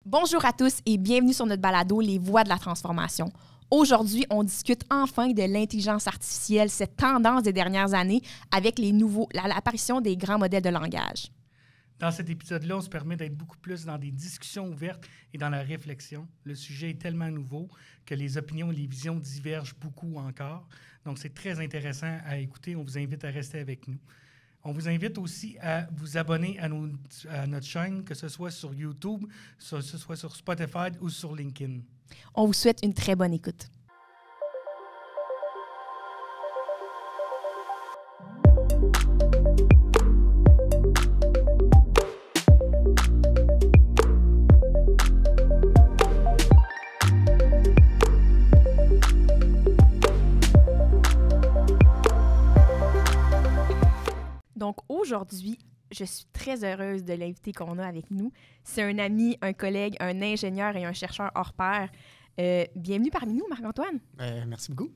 Bonjour à tous et bienvenue sur notre balado Les Voix de la transformation. Aujourd'hui, on discute enfin de l'intelligence artificielle, cette tendance des dernières années avec l'apparition des grands modèles de langage. Dans cet épisode-là, on se permet d'être beaucoup plus dans des discussions ouvertes et dans la réflexion. Le sujet est tellement nouveau que les opinions et les visions divergent beaucoup encore. Donc, c'est très intéressant à écouter. On vous invite à rester avec nous. On vous invite aussi à vous abonner à notre chaîne, que ce soit sur YouTube, que ce soit sur Spotify ou sur LinkedIn. On vous souhaite une très bonne écoute. Donc aujourd'hui, je suis très heureuse de l'invité qu'on a avec nous. C'est un ami, un collègue, un ingénieur et un chercheur hors pair. Bienvenue parmi nous, Marc-Antoine. Merci beaucoup.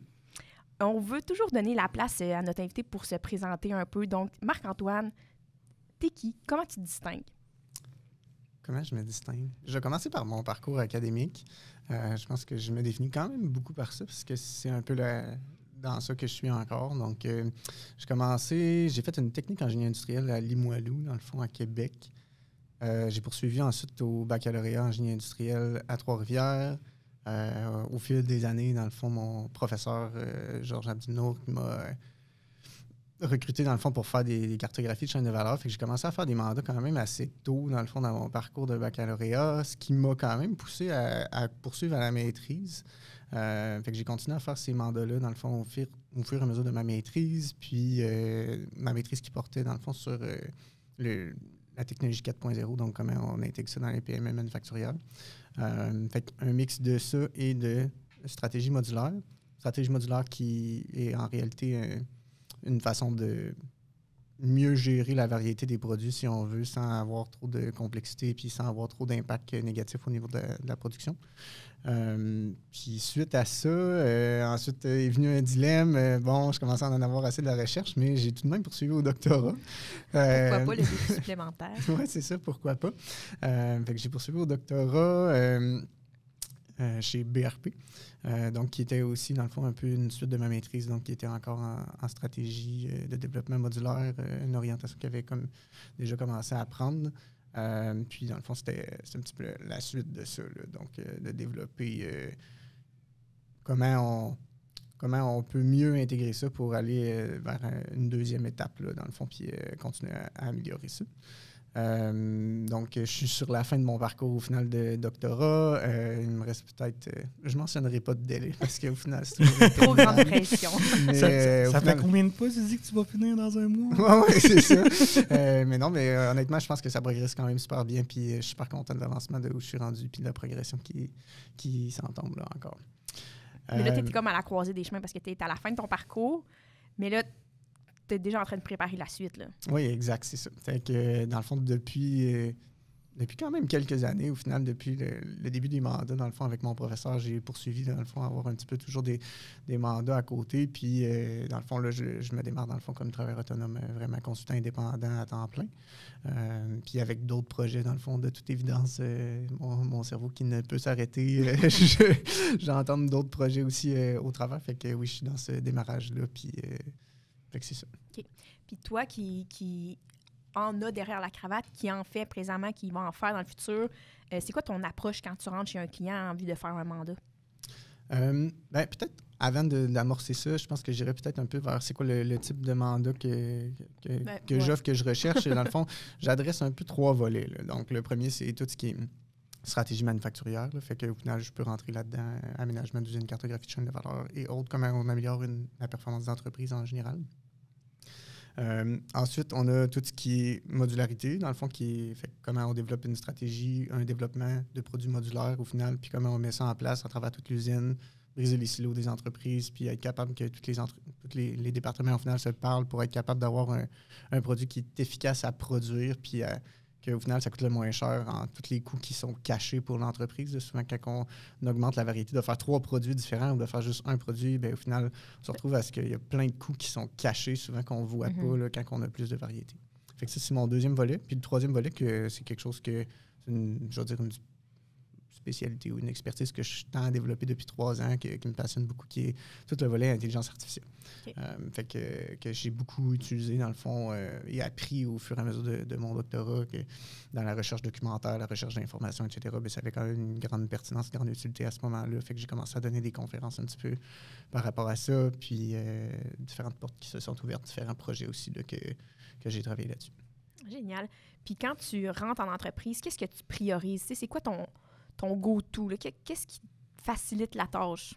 On veut toujours donner la place à notre invité pour se présenter un peu. Donc, Marc-Antoine, t'es qui? Comment tu te distingues? Comment je me distingue? Je vais commencer par mon parcours académique. Je pense que je me définis quand même beaucoup par ça, parce que c'est un peu dans ça que je suis encore. Donc, j'ai fait une technique en génie industriel à Limoilou, dans le fond, à Québec. J'ai poursuivi ensuite au baccalauréat en génie industriel à Trois-Rivières. Au fil des années, dans le fond, mon professeur, Georges Abdinour, m'a recruté, dans le fond, pour faire des cartographies de chaîne de valeur. Fait que j'ai commencé à faire des mandats quand même assez tôt, dans le fond, dans mon parcours de baccalauréat, ce qui m'a quand même poussé à poursuivre à la maîtrise. Fait que j'ai continué à faire ces mandats-là, dans le fond, au fur et à mesure de ma maîtrise, puis ma maîtrise qui portait, dans le fond, sur la technologie 4.0, donc comment on intègre ça dans les PME manufacturières. Fait un mix de ça et de stratégie modulaire. Stratégie modulaire qui est en réalité une façon de mieux gérer la variété des produits, si on veut, sans avoir trop de complexité puis sans avoir trop d'impact négatif au niveau de la production. Puis suite à ça, ensuite est venu un dilemme. Je commençais à en avoir assez de la recherche, mais j'ai tout de même poursuivi au doctorat. Pourquoi pas le défi supplémentaire? Oui, c'est ça, pourquoi pas. Fait que j'ai poursuivi au doctorat chez BRP, donc qui était aussi, dans le fond, un peu une suite de ma maîtrise, donc qui était encore en stratégie de développement modulaire, une orientation qui avait déjà commencé à prendre. Puis, dans le fond, c'était un petit peu la suite de ça, là, donc de développer comment on peut mieux intégrer ça pour aller vers une deuxième étape, là, dans le fond, puis continuer à améliorer ça. Donc, je suis sur la fin de mon parcours au final de doctorat. Il me reste peut-être... je ne mentionnerai pas de délai parce qu'au final, c'est trop grande pression. Mais, ça fait combien de fois tu dis que tu vas finir dans un Oui, mois? c'est ça. mais honnêtement, je pense que ça progresse quand même super bien. Puis, je suis super content de l'avancement de où je suis rendu puis de la progression qui s'entame là encore. Mais là, tu étais comme à la croisée des chemins parce que tu es à la fin de ton parcours. Mais là, tu es déjà en train de préparer la suite, là. Oui, exact, c'est ça. Fait que, dans le fond, depuis quand même quelques années, au final, depuis le début des mandats, dans le fond, avec mon professeur, j'ai poursuivi, dans le fond, à avoir un petit peu toujours des mandats à côté. Puis, dans le fond, là, je me démarre, dans le fond, comme travailleur autonome, vraiment consultant indépendant à temps plein. Puis, avec d'autres projets, dans le fond, de toute évidence, mon cerveau qui ne peut s'arrêter, j'entends d'autres projets aussi au travers. Fait que, oui, je suis dans ce démarrage-là, puis... fait que c'est ça. OK. Puis toi qui en a derrière la cravate, qui en fait présentement, qui va en faire dans le futur, c'est quoi ton approche quand tu rentres chez un client en vue de faire un mandat? Peut-être, avant d'amorcer ça, je pense que j'irais peut-être un peu vers c'est quoi le type de mandat que j'offre, que je recherche. Et dans le fond, j'adresse un peu 3 volets, là. Donc, le premier, c'est tout ce qui est stratégie manufacturière. Là, fait qu'au final, je peux rentrer là-dedans, aménagement d'usine, cartographie de chaîne de valeur et autres, comment on améliore la performance d'entreprise en général. Ensuite, on a tout ce qui est modularité, dans le fond, fait comment on développe une stratégie, un développement de produits modulaires au final, puis comment on met ça en place à travers toute l'usine, briser les silos des entreprises, puis être capable que tous les départements au final se parlent pour être capable d'avoir un produit qui est efficace à produire, puis qu'au final, ça coûte le moins cher en tous les coûts qui sont cachés pour l'entreprise. Souvent, quand on augmente la variété, de faire 3 produits différents ou de faire juste un produit, bien, au final, on se retrouve à ce qu'il y a plein de coûts qui sont cachés, souvent qu'on ne voit pas là, quand on a plus de variété. Fait que ça, c'est mon deuxième volet. Puis le troisième volet, c'est quelque chose que, je vais dire, spécialité ou une expertise que je tends à développer depuis 3 ans, qui me passionne beaucoup, qui est tout le volet intelligence artificielle. OK. Fait que j'ai beaucoup utilisé, dans le fond, et appris au fur et à mesure de mon doctorat, que dans la recherche documentaire, la recherche d'informations, etc., bien, ça avait quand même une grande pertinence, une grande utilité à ce moment-là. Fait que j'ai commencé à donner des conférences un petit peu par rapport à ça, puis différentes portes qui se sont ouvertes, différents projets aussi là, que j'ai travaillé là-dessus. Génial. Puis quand tu rentres en entreprise, qu'est-ce que tu priorises? Tu sais, c'est quoi ton go-to? Là? Qu'est-ce qui facilite la tâche?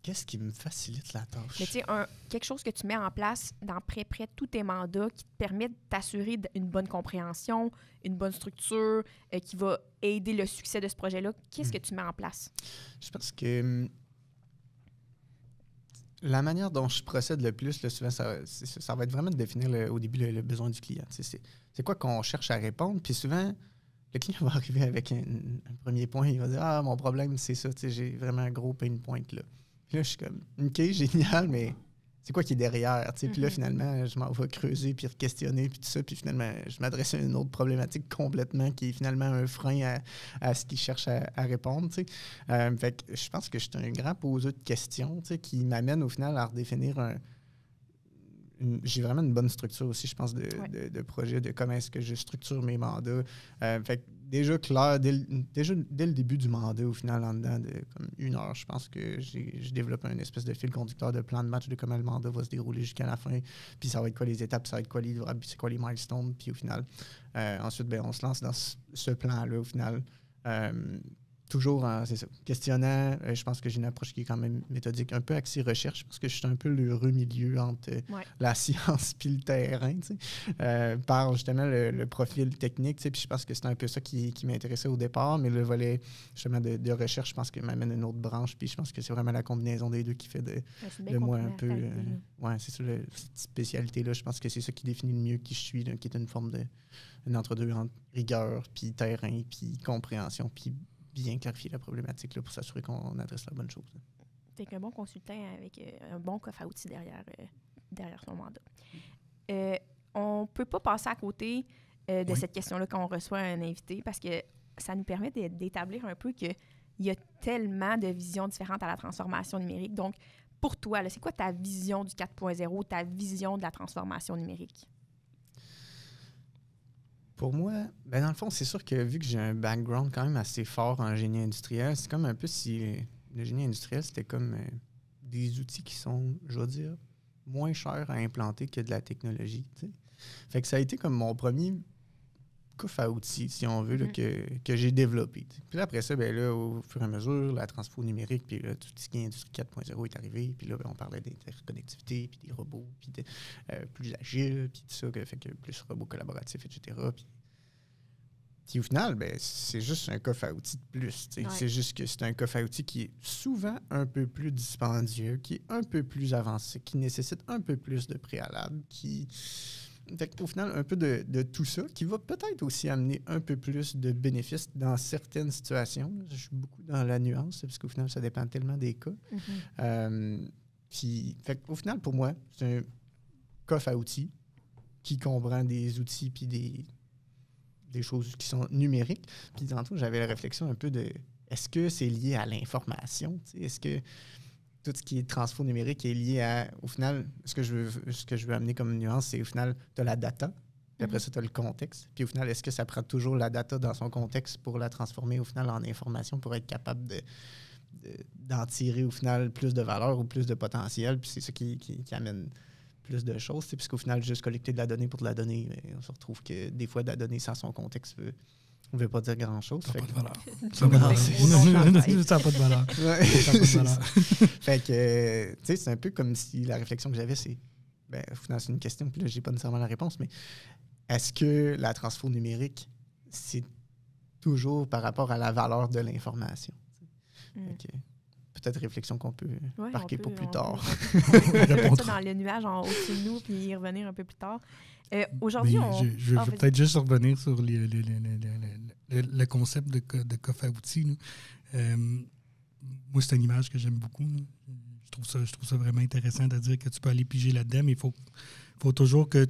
Qu'est-ce qui me facilite la tâche? Mais tu sais, quelque chose que tu mets en place dans près tous tes mandats qui te permet de t'assurer une bonne compréhension, une bonne structure, qui va aider le succès de ce projet-là. Qu'est-ce que tu mets en place? Je pense que la manière dont je procède le plus, là, souvent, ça va être vraiment de définir au début le besoin du client. C'est quoi qu'on cherche à répondre? Puis souvent, le client va arriver avec un premier point. Il va dire « Ah, mon problème, c'est ça. J'ai vraiment un gros pain point là. » Puis là, je suis comme « OK, génial, mais c'est quoi qui est derrière? » Puis là, finalement, je m'en vais creuser, puis questionner, puis tout ça. Puis finalement, je m'adresse à une autre problématique complètement qui est finalement un frein à ce qu'il cherche à répondre. Fait que je pense que je suis un grand poseur de questions qui m'amène au final à redéfinir j'ai vraiment une bonne structure aussi, je pense, de projet, de comment est-ce que je structure mes mandats. Fait que déjà clair, dès le début du mandat, au final, en dedans de comme 1 heure, je pense que je développe un espèce de fil conducteur de plan de match de comment le mandat va se dérouler jusqu'à la fin. Puis ça va être quoi les étapes, ça va être quoi les livrables, puis c'est quoi les milestones. Puis au final, ensuite, on se lance dans ce plan-là, au final. Toujours, c'est ça, questionnant. Je pense que j'ai une approche qui est quand même méthodique, un peu axée recherche, parce que je suis un peu l'heureux milieu entre la science puis le terrain, par justement le profil technique. Puis je pense que c'est un peu ça qui m'intéressait au départ, mais le volet justement de recherche, je pense qu'il m'amène une autre branche, puis je pense que c'est vraiment la combinaison des deux qui fait de moi un peu... c'est ça, cette spécialité-là. Je pense que c'est ça qui définit le mieux qui je suis, là, qui est une forme une entre-deux entre rigueur, puis terrain, puis compréhension, puis bien clarifier la problématique là, pour s'assurer qu'on adresse la bonne chose. T'es qu'un bon consultant avec un bon coffre à outils derrière son mandat. On ne peut pas passer à côté de cette question-là quand on reçoit un invité parce que ça nous permet d'établir un peu qu'il y a tellement de visions différentes à la transformation numérique. Donc, pour toi, là, c'est quoi ta vision du 4.0, ta vision de la transformation numérique? Pour moi, dans le fond, c'est sûr que vu que j'ai un background quand même assez fort en génie industriel, c'est comme un peu si le génie industriel, c'était comme des outils qui sont, je vais dire, moins chers à implanter que de la technologie. T'sais. Fait que ça a été comme mon premier coffre à outils, si on veut, là, que j'ai développé. T'sais. Puis là, après ça, là, au fur et à mesure, la transfo numérique, puis là, tout ce qui est Industrie 4.0 est arrivé. Puis là, on parlait d'interconnectivité, puis des robots, puis plus agile, puis tout ça, fait que plus robots collaboratifs, etc. Puis au final, c'est juste un coffre à outils de plus. C'est juste que c'est un coffre à outils qui est souvent un peu plus dispendieux, qui est un peu plus avancé, qui nécessite un peu plus de préalable, Fait au final, un peu de tout ça, qui va peut-être aussi amener un peu plus de bénéfices dans certaines situations. Je suis beaucoup dans la nuance, parce qu'au final, ça dépend tellement des cas. Puis, au final, pour moi, c'est un coffre à outils qui comprend des outils puis des choses qui sont numériques. Puis tantôt, j'avais la réflexion un peu de est-ce que c'est lié à l'information? Est-ce que tout ce qui est transfo numérique est lié à... Au final, ce que je veux amener comme nuance, c'est au final, tu as la data, puis après ça, tu as le contexte. Puis au final, est-ce que ça prend toujours la data dans son contexte pour la transformer au final en information pour être capable d'en tirer au final plus de valeur ou plus de potentiel? Puis c'est ça qui amène plus de choses, puisqu'au final, juste collecter de la donnée pour de la donnée, on se retrouve que des fois, de la donnée sans son contexte ne veut pas dire grand-chose. Ça n'a pas de valeur. Ça n'a pas de valeur. Fait que, tu sais, c'est un peu comme si la réflexion que j'avais, c'est, au final, c'est une question, puis là, j'ai pas nécessairement la réponse, mais est-ce que la transfo numérique, c'est toujours par rapport à la valeur de l'information? Peut-être réflexion qu'on peut marquer pour plus tard. On peut mettre ça dans le nuage au-dessus de nous puis y revenir un peu plus tard. Aujourd'hui, je vais peut-être juste revenir sur le concept de coffre à outils. Moi, c'est une image que j'aime beaucoup. Là. Je trouve ça vraiment intéressant de dire que tu peux aller piger là-dedans, mais il faut toujours que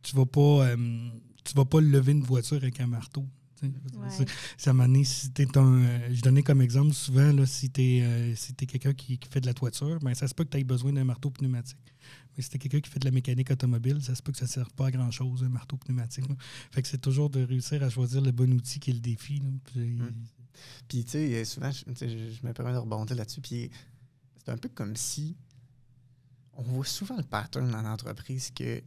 tu vas pas lever une voiture avec un marteau. Ouais. À un moment donné, si t'es je donnais comme exemple souvent, là, si t'es quelqu'un qui fait de la toiture, ben, ça se peut que tu aies besoin d'un marteau pneumatique. Mais si t'es quelqu'un qui fait de la mécanique automobile, ça se peut que ça ne serve pas à grand-chose, un marteau pneumatique. Là. Fait que c'est toujours de réussir à choisir le bon outil qui est le défi. Puis, tu sais, souvent, je me permets de rebondir là-dessus, puis c'est un peu comme si on voit souvent le pattern dans l'entreprise que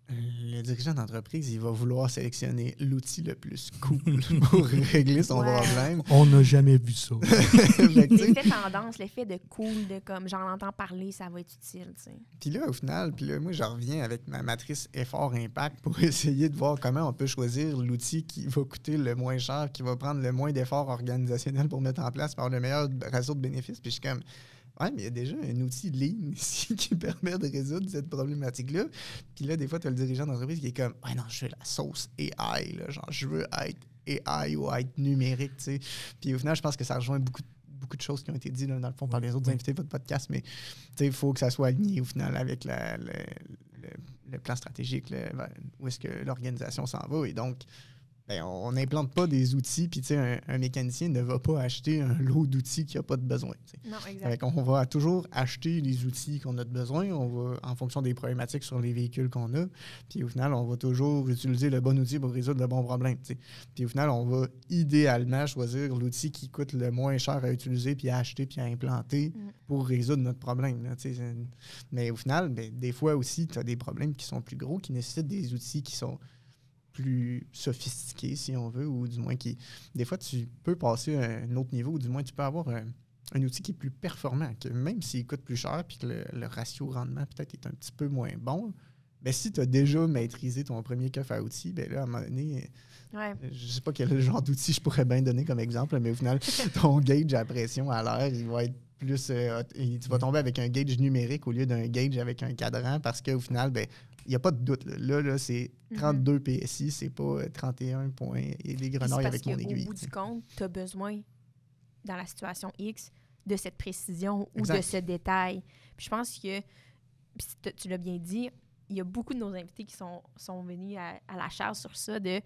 le dirigeant d'entreprise, il va vouloir sélectionner l'outil le plus cool pour régler son problème. On n'a jamais vu ça. L'effet tendance, l'effet de cool, de comme j'en entends parler, ça va être utile. Puis là, au final, moi, je reviens avec ma matrice effort-impact pour essayer de voir comment on peut choisir l'outil qui va coûter le moins cher, qui va prendre le moins d'efforts organisationnels pour mettre en place, pour avoir le meilleur ratio de bénéfices. Puis je suis comme... Oui, mais il y a déjà un outil Lean ici qui permet de résoudre cette problématique-là. Puis là, des fois, tu as le dirigeant d'entreprise qui est comme « Ouais, non, je veux la sauce AI, là, genre je veux être AI ou être numérique. » tu sais. Puis au final, je pense que ça rejoint beaucoup de choses qui ont été dites là, dans le fond par les autres invités de votre podcast, mais il faut que ça soit aligné au final avec le plan stratégique, où est-ce que l'organisation s'en va. Et donc, ben, on n'implante pas des outils, puis un mécanicien ne va pas acheter un lot d'outils qu'il n'a pas de besoin. T'sais. Non, exact. On va toujours acheter les outils qu'on a de besoin, on va, en fonction des problématiques sur les véhicules qu'on a, puis au final, on va toujours utiliser le bon outil pour résoudre le bon problème. T'sais. Puis au final, on va idéalement choisir l'outil qui coûte le moins cher à utiliser, puis à acheter, puis à implanter pour résoudre notre problème. Là, mais au final, des fois aussi, tu as des problèmes qui sont plus gros, qui nécessitent des outils qui sont plus sophistiqué, si on veut, ou du moins qui... Des fois, tu peux passer à un autre niveau, ou du moins, tu peux avoir un outil qui est plus performant, que même s'il coûte plus cher, puis que le ratio rendement peut-être est un petit peu moins bon, bien, si tu as déjà maîtrisé ton premier coffre à outils, bien là, à un moment donné, je ne sais pas quel genre d'outil je pourrais bien donner comme exemple, mais au final, ton gauge à pression à l'air, il va être plus... tu vas tomber avec un gauge numérique au lieu d'un gauge avec un cadran, parce qu'au final, bien, il n'y a pas de doute. Là c'est 32 PSI, c'est pas 31 points et des grenouilles avec mon aiguille. Au bout du compte, tu as besoin, dans la situation X, de cette précision ou exact. de ce détail. Puis je pense que, tu l'as bien dit, il y a beaucoup de nos invités qui sont venus à la charge sur ça, de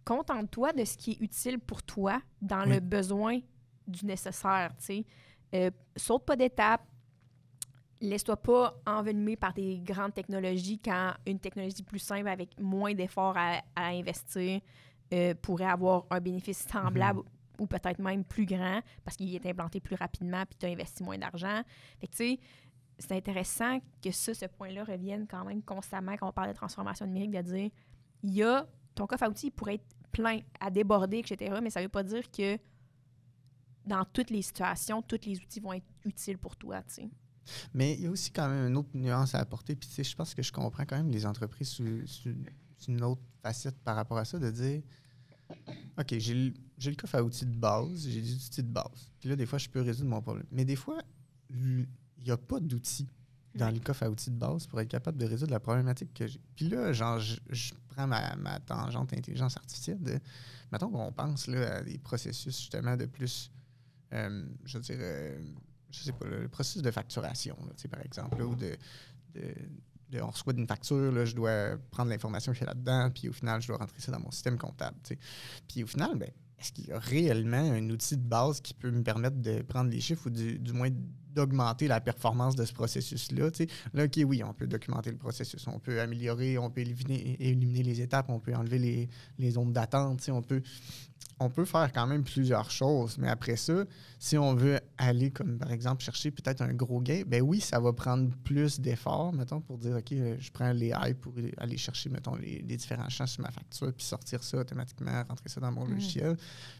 contente-toi de ce qui est utile pour toi dans le besoin du nécessaire. Saute pas d'étape. Laisse-toi pas envenimer par des grandes technologies quand une technologie plus simple avec moins d'efforts à investir pourrait avoir un bénéfice semblable ou peut-être même plus grand parce qu'il est implanté plus rapidement puis tu as investi moins d'argent. Fait que tu sais, c'est intéressant que ce point-là revienne quand même constamment quand on parle de transformation numérique, de dire, il y a, ton coffre à outils pourrait être plein à déborder, etc., mais ça veut pas dire que dans toutes les situations, tous les outils vont être utiles pour toi, tu sais. Mais il y a aussi quand même une autre nuance à apporter. Puis, je pense que je comprends quand même les entreprises sous une autre facette par rapport à ça, de dire OK, j'ai le coffre à outils de base, j'ai des outils de base. Puis là, des fois, je peux résoudre mon problème. Mais des fois, il n'y a pas d'outils dans le coffre à outils de base pour être capable de résoudre la problématique que j'ai. Puis là, genre, je prends ma tangente intelligence artificielle. Mettons qu'on pense là, à des processus justement de plus, je veux dire, je sais pas, le processus de facturation, là, par exemple, là, ou on reçoit une facture, là, je dois prendre l'information qu'il y a là-dedans, puis au final, je dois rentrer ça dans mon système comptable. T'sais. Puis au final, ben, est-ce qu'il y a réellement un outil de base qui peut me permettre de prendre les chiffres ou du moins d'augmenter la performance de ce processus-là? T'sais? Là, OK, oui, on peut documenter le processus, on peut améliorer, on peut éliminer les étapes, on peut enlever les zones d'attente, on peut faire quand même plusieurs choses, mais après ça, si on veut aller, comme par exemple, chercher peut-être un gros gain, ben oui, ça va prendre plus d'efforts, mettons, pour dire, OK, je prends les AI pour aller chercher, mettons, les différents champs sur ma facture, puis sortir ça automatiquement, rentrer ça dans mon logiciel.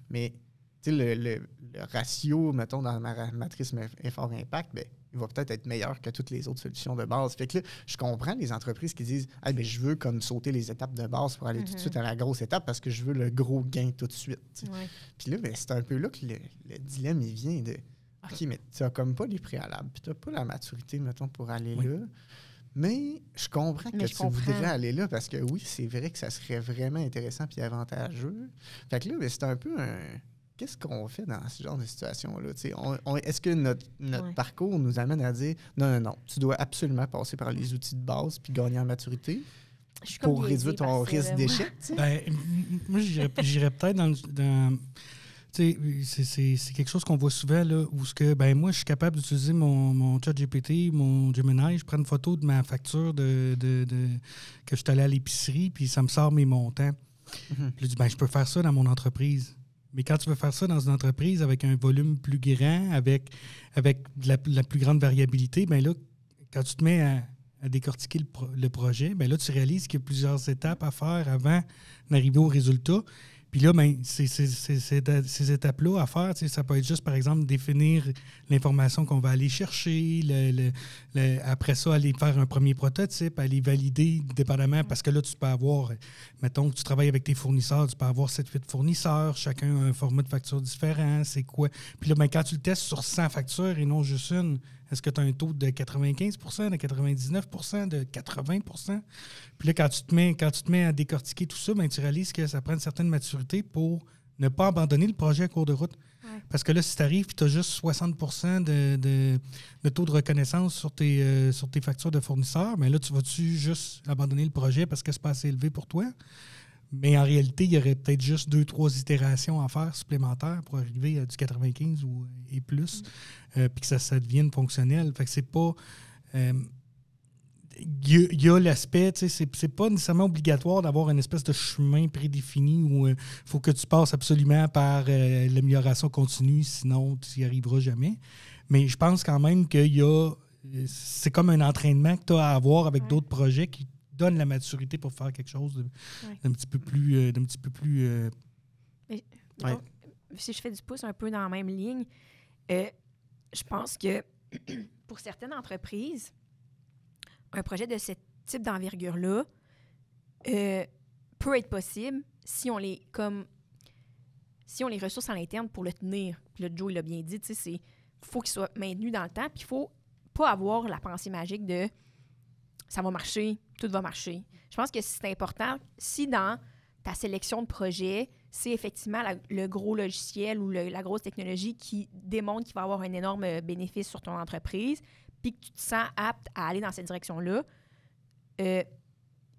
Mais, tu sais, le ratio, mettons, dans ma matrice effort-impact, ben il va peut-être être meilleur que toutes les autres solutions de base. Fait que là, je comprends les entreprises qui disent « ben, je veux comme sauter les étapes de base pour aller tout de suite à la grosse étape parce que je veux le gros gain tout de suite. » Puis là, ben, c'est un peu là que le dilemme, il vient de « OK, mais tu n'as comme pas les préalables, puis tu n'as pas la maturité, mettons, pour aller là. » Mais je comprends que tu voudrais aller là parce que oui, c'est vrai que ça serait vraiment intéressant puis avantageux. Fait que là, ben, c'est un peu un... Qu'est-ce qu'on fait dans ce genre de situation-là? Est-ce que notre parcours nous amène à dire non, tu dois absolument passer par les outils de base puis gagner en maturité? Je suis comme pour biaisée réduire ton par ça, risque là, d'échec? Tu sais? Ben, moi, j'irais peut-être dans tu sais, c'est quelque chose qu'on voit souvent, là, où moi, je suis capable d'utiliser mon ChatGPT, mon Gemini, je prends une photo de ma facture que je suis allé à l'épicerie, puis ça me sort mes montants. Mhm. Puis je dis, je peux faire ça dans mon entreprise. Mais quand tu veux faire ça dans une entreprise avec un volume plus grand, avec de la plus grande variabilité, bien là, quand tu te mets à décortiquer le projet, bien là, tu réalises qu'il y a plusieurs étapes à faire avant d'arriver au résultat. Puis là, ces étapes-là à faire, ça peut être juste, par exemple, définir l'information qu'on va aller chercher, après ça, aller faire un premier prototype, aller valider dépendamment, parce que là, tu peux avoir, mettons que tu travailles avec tes fournisseurs, tu peux avoir 7-8 fournisseurs, chacun a un format de facture différent, c'est quoi. Puis là, quand tu le testes sur 100 factures et non juste une, est-ce que tu as un taux de 95 de 99 de 80 Puis là, quand tu te mets à décortiquer tout ça, tu réalises que ça prend une certaine maturité pour ne pas abandonner le projet à cours de route. Ouais. Parce que là, si tu arrives et tu as juste 60 de taux de reconnaissance sur tes factures de fournisseurs, là, tu vas-tu juste abandonner le projet parce que c'est pas assez élevé pour toi? Mais en réalité, il y aurait peut-être juste 2-3 itérations à faire supplémentaires pour arriver à du 95 et plus, puis que ça devienne fonctionnel. Fait que c'est pas... Il y a l'aspect, tu sais, c'est pas nécessairement obligatoire d'avoir une espèce de chemin prédéfini où il faut que tu passes absolument par l'amélioration continue, sinon tu n'y arriveras jamais. Mais je pense quand même qu'il y a... C'est comme un entraînement que tu as à avoir avec d'autres projets qui donne la maturité pour faire quelque chose d'un petit peu plus... Si je fais du pouce un peu dans la même ligne, je pense que pour certaines entreprises, un projet de ce type d'envergure-là peut être possible si on les ressources à l'interne pour le tenir. Puis là, Joe, il l'a bien dit, il faut qu'il soit maintenu dans le temps, puis il faut pas avoir la pensée magique de ça va marcher, tout va marcher. Je pense que c'est important, si dans ta sélection de projets, c'est effectivement le gros logiciel ou la grosse technologie qui démontre qu'il va avoir un énorme bénéfice sur ton entreprise, puis que tu te sens apte à aller dans cette direction-là, oui,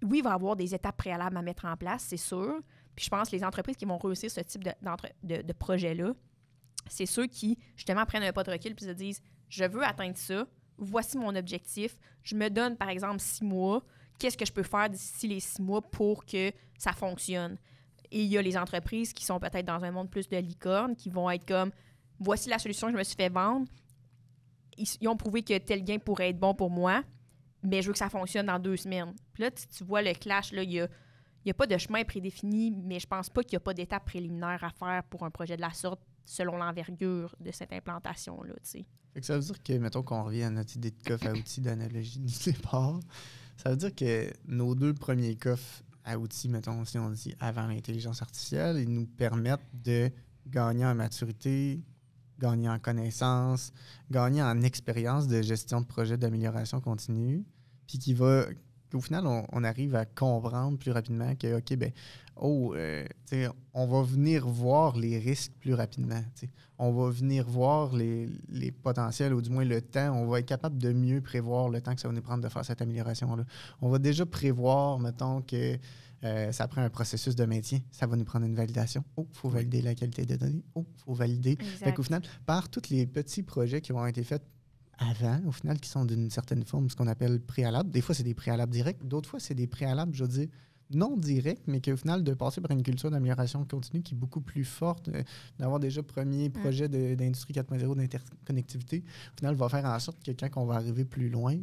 il va y avoir des étapes préalables à mettre en place, c'est sûr. Puis je pense que les entreprises qui vont réussir ce type de projet-là, c'est ceux qui, justement, prennent un pas de recul puis se disent « Je veux atteindre ça, voici mon objectif, je me donne, par exemple, 6 mois, qu'est-ce que je peux faire d'ici les 6 mois pour que ça fonctionne? » Et il y a les entreprises qui sont peut-être dans un monde plus de licorne, qui vont être comme « Voici la solution que je me suis fait vendre, ils ont prouvé que tel gain pourrait être bon pour moi, mais je veux que ça fonctionne dans 2 semaines. » Puis là, tu vois le clash, là, il y a pas de chemin prédéfini, mais je pense pas qu'il n'y a pas d'étape préliminaire à faire pour un projet de la sorte selon l'envergure de cette implantation-là, tu sais. Fait que ça veut dire que, mettons qu'on revient à notre idée de coffre à outils d'analogie du départ, ça veut dire que nos 2 premiers coffres à outils, mettons, si on dit avant l'intelligence artificielle, ils nous permettent de gagner en maturité, gagner en connaissances, gagner en expérience de gestion de projet d'amélioration continue, puis qu'au final, on arrive à comprendre plus rapidement que, OK, on va venir voir les risques plus rapidement. T'sais. On va venir voir les potentiels, ou du moins le temps. On va être capable de mieux prévoir le temps que ça va nous prendre de faire cette amélioration-là. On va déjà prévoir, mettons, que ça prend un processus de maintien. Ça va nous prendre une validation. Il faut valider la qualité des données. Il faut valider. Fait qu'au final, par tous les petits projets qui ont été faits avant, au final, qui sont d'une certaine forme, ce qu'on appelle préalables. Des fois, c'est des préalables directs. D'autres fois, c'est des préalables, je veux dire, non directs, mais qu'au final, de passer par une culture d'amélioration continue qui est beaucoup plus forte, d'avoir déjà premier projet d'industrie 4.0 d'interconnectivité, au final, va faire en sorte que quand on va arriver plus loin,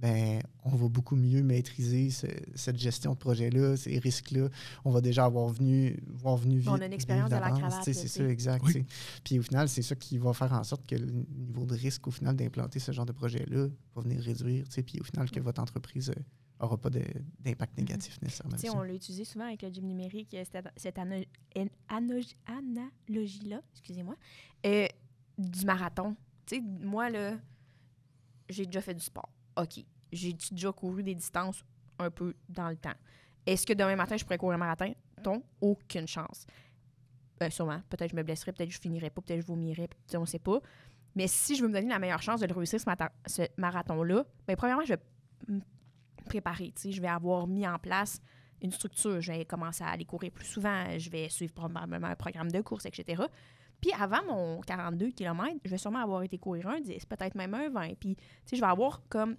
on va beaucoup mieux maîtriser cette gestion de projet-là, ces risques-là. On va déjà avoir venu vite. On a une expérience de la cravate. C'est ça, exact. Oui. Puis au final, c'est ça qui va faire en sorte que le niveau de risque, au final, d'implanter ce genre de projet-là va venir réduire. Puis au final, que votre entreprise n'aura pas d'impact négatif nécessairement. On l'a utilisé souvent avec le gym numérique, cette analogie-là, excusez-moi, du marathon. Moi, là, j'ai déjà fait du sport. OK, j'ai déjà couru des distances un peu dans le temps. Est-ce que demain matin, je pourrais courir un marathon? Aucune chance. Sûrement. Peut-être que je me blesserais, peut-être que je finirais pas, peut-être que je vomirais, on ne sait pas. Mais si je veux me donner la meilleure chance de le réussir, ce marathon-là, premièrement, je vais préparé. Tu sais, je vais avoir mis en place une structure. Je vais commencer à aller courir plus souvent. Je vais suivre probablement un programme de course, etc. Puis avant mon 42 km, je vais sûrement avoir été courir un 10, peut-être même un 20. Puis, tu sais, je vais avoir comme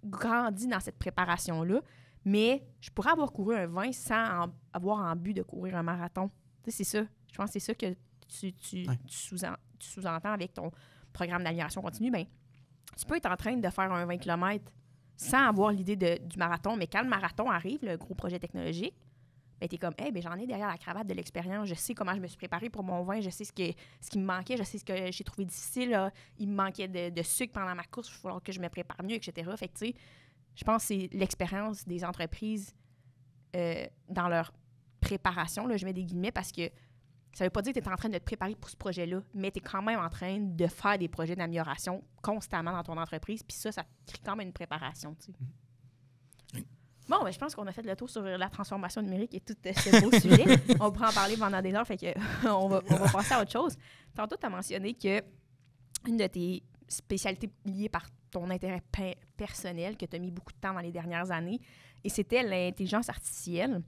grandi dans cette préparation-là, mais je pourrais avoir couru un 20 sans avoir en but de courir un marathon. Tu sais, c'est ça. Je pense que c'est ça que tu sous-entends avec ton programme d'amélioration continue. Bien, tu peux être en train de faire un 20 km sans avoir l'idée du marathon, mais quand le marathon arrive, le gros projet technologique, ben, tu es comme, hey, ben, j'en ai derrière la cravate de l'expérience, je sais comment je me suis préparée pour mon 20, je sais ce qui me manquait, je sais ce que j'ai trouvé difficile, là. Il me manquait de sucre pendant ma course, il va falloir que je me prépare mieux, etc. Fait que, tu sais, je pense que c'est l'expérience des entreprises dans leur préparation, là, je mets des guillemets, parce que ça ne veut pas dire que tu es en train de te préparer pour ce projet-là, mais tu es quand même en train de faire des projets d'amélioration constamment dans ton entreprise, puis ça crée quand même une préparation, tu sais. Bon, ben, je pense qu'on a fait le tour sur la transformation numérique et tout ce beau sujet. On pourra en parler pendant des heures, fait que on va passer à autre chose. Tantôt, tu as mentionné que une de tes spécialités liées par ton intérêt personnel, que tu as mis beaucoup de temps dans les dernières années, et c'était l'intelligence artificielle.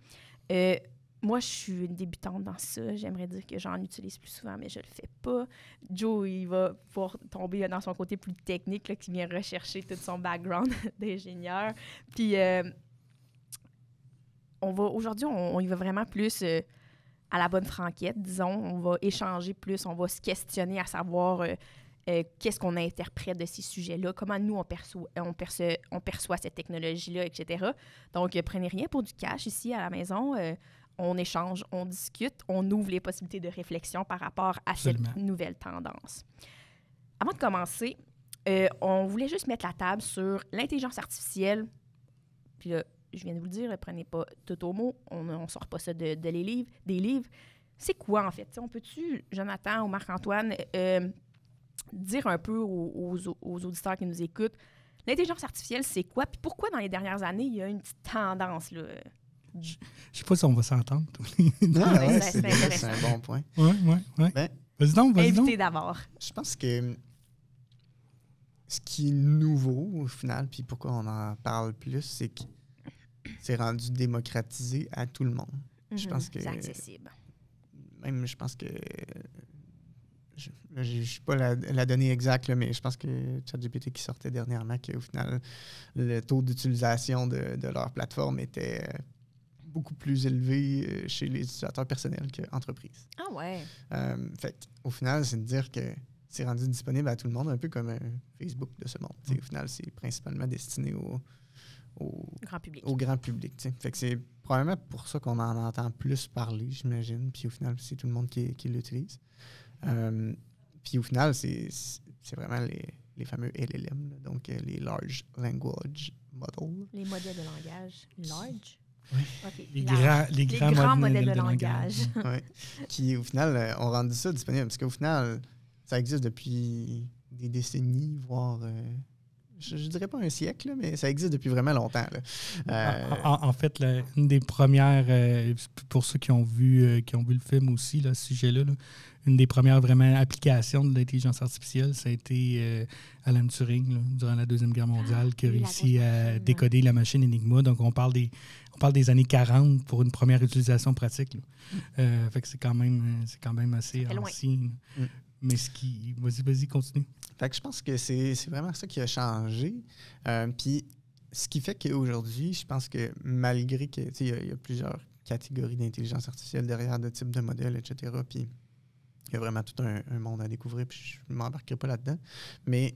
Moi, je suis une débutante dans ça. J'aimerais dire que j'en utilise plus souvent, mais je le fais pas. Joe, il va pouvoir tomber dans son côté plus technique, là, qui vient rechercher tout son background d'ingénieur. Puis, aujourd'hui, on y va vraiment plus à la bonne franquette, disons. On va échanger plus, on va se questionner à savoir qu'est-ce qu'on interprète de ces sujets-là, comment nous, on perçoit cette technologie-là, etc. Donc, prenez rien pour du cash ici à la maison. On échange, on discute, on ouvre les possibilités de réflexion par rapport à cette nouvelle tendance. Avant de commencer, on voulait juste mettre la table sur l'intelligence artificielle. Puis là, je viens de vous le dire, prenez pas tout au mot, on ne sort pas ça des livres. C'est quoi, en fait? T'sais, on peut-tu, Jonathan ou Marc-Antoine, dire un peu aux auditeurs qui nous écoutent, l'intelligence artificielle, c'est quoi? Puis pourquoi, dans les dernières années, il y a une petite tendance, là? Je sais pas si on va s'entendre. C'est un bon point. Oui. Ben, vas-y donc. Invité d'abord. Je pense que ce qui est nouveau, au final, puis pourquoi on en parle plus, c'est que c'est rendu démocratisé à tout le monde. Je pense que c'est accessible. Même, je pense que je ne sais pas la donnée exacte, là, mais je pense que ChatGPT qui sortait dernièrement, qu'au final, le taux d'utilisation de leur plateforme était beaucoup plus élevé chez les utilisateurs personnels qu'entreprises. Ah ouais. Fait au final, c'est de dire que c'est rendu disponible à tout le monde, un peu comme Facebook de ce monde. Au final, c'est principalement destiné au grand public. Fait que c'est probablement pour ça qu'on en entend plus parler, j'imagine. Puis au final, c'est tout le monde qui l'utilise. Puis au final, c'est vraiment les fameux LLM, là, donc les Large Language Models. Les modèles de langage large. Oui. Okay. Les grands modèles de langage. Oui. Qui, au final, ont rendu ça disponible. Parce qu'au final, ça existe depuis des décennies, voire... je dirais pas un siècle, là, mais ça existe depuis vraiment longtemps. Là. En fait, une des premières, pour ceux qui ont vu le film aussi, là, ce sujet-là, là, une des premières vraiment applications de l'intelligence artificielle, ça a été Alan Turing, là, durant la Deuxième Guerre mondiale, qui a réussi à décoder la machine Enigma. Donc, on parle des années 40 pour une première utilisation pratique. Fait que c'est quand même assez ancien. Mais vas-y, continue. Fait que je pense que c'est vraiment ça qui a changé. Puis, ce qui fait qu'aujourd'hui, je pense que malgré que il y a plusieurs catégories d'intelligence artificielle derrière de types de modèles, etc., puis il y a vraiment tout un monde à découvrir, puis je ne m'embarquerai pas là-dedans. Mais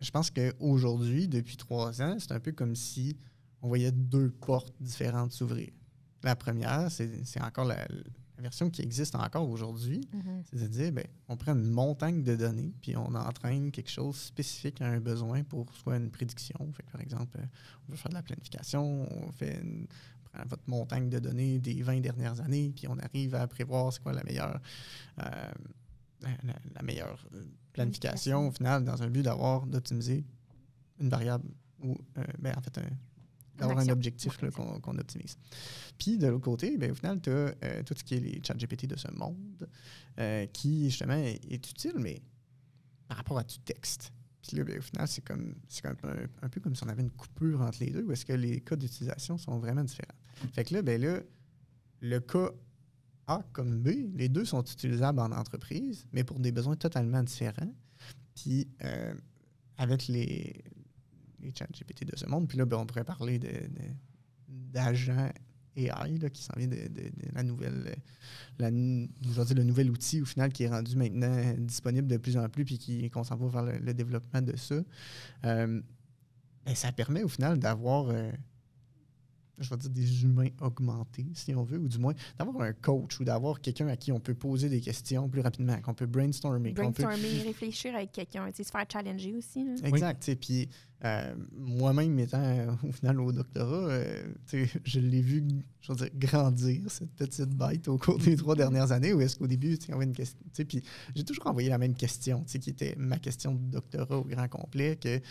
je pense qu'aujourd'hui, depuis 3 ans, c'est un peu comme si on voyait 2 portes différentes s'ouvrir. La première, c'est encore la version qui existe encore aujourd'hui. C'est de dire, on prend une montagne de données, puis on entraîne quelque chose spécifique à un besoin pour soit une prédiction. Fait que, par exemple, on veut faire de la planification, on prend votre montagne de données des 20 dernières années, puis on arrive à prévoir c'est quoi la meilleure planification au final, dans un but d'optimiser une variable ou, en fait, d'avoir un objectif là, qu'on optimise. Puis, de l'autre côté, au final, tu as tout ce qui est les ChatGPT de ce monde qui, justement, est utile, mais par rapport à du texte. Puis là, au final, c'est comme un peu comme si on avait une coupure entre les deux, où est-ce que les cas d'utilisation sont vraiment différents. Fait que là, le cas A comme B, les deux sont utilisables en entreprise, mais pour des besoins totalement différents. Puis avec les ChatGPT de ce monde, puis là, on pourrait parler d'agents AI là, qui s'en vient de la nouvelle, je vais dire le nouvel outil au final qui est rendu maintenant disponible de plus en plus puis qu'on s'en va vers le développement de ça. Ça permet au final d'avoir, je vais dire, des humains augmentés, si on veut, ou du moins d'avoir un coach ou d'avoir quelqu'un à qui on peut poser des questions plus rapidement, qu'on peut brainstormer. Réfléchir avec quelqu'un, se faire challenger aussi. Là. Exact. Puis moi-même étant au final au doctorat, je l'ai vu, je veux dire, grandir, cette petite bête, au cours des 3 dernières années, où est-ce qu'au début, on avait une question, puis j'ai toujours envoyé la même question, qui était ma question de doctorat au grand complet, que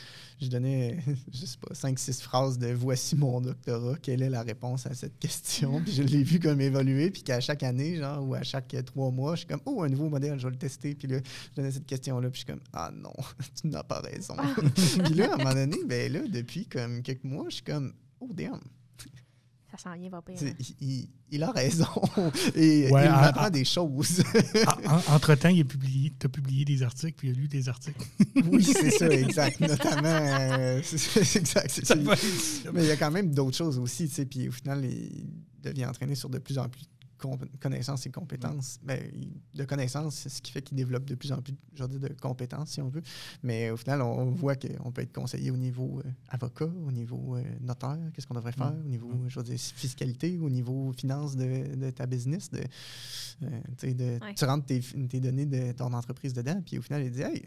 je donnais, je sais pas, 5-6 phrases de « Voici mon doctorat, quelle est la réponse à cette question? » Puis je l'ai vu comme évoluer, puis qu'à chaque année, genre, ou à chaque 3 mois, je suis comme « Oh, un nouveau modèle, je vais le tester. » Puis là, je donnais cette question-là, puis je suis comme « Ah non, tu n'as pas raison. » Puis là, à un moment donné, ben là, depuis comme quelques mois, je suis comme « Oh, damn. » Ça s'en vient, va pire. Il a raison. Et il m'apprend des choses. Entre-temps, t'as publié des articles, puis il a lu des articles. Oui, c'est ça, exact. Notamment, c'est exact. Mais il y a quand même d'autres choses aussi, tu sais. Puis au final, il devient entraîné sur de plus en plus de connaissances et compétences. De connaissances, c'est ce qui fait qu'il développe de plus en plus, de compétences, si on veut. Mais au final, on voit qu'on peut être conseillé au niveau avocat, au niveau notaire, qu'est-ce qu'on devrait faire, au niveau, fiscalité, au niveau finance de ta business. Tu rentres tes données de ton entreprise dedans, puis au final, il dit « Hey,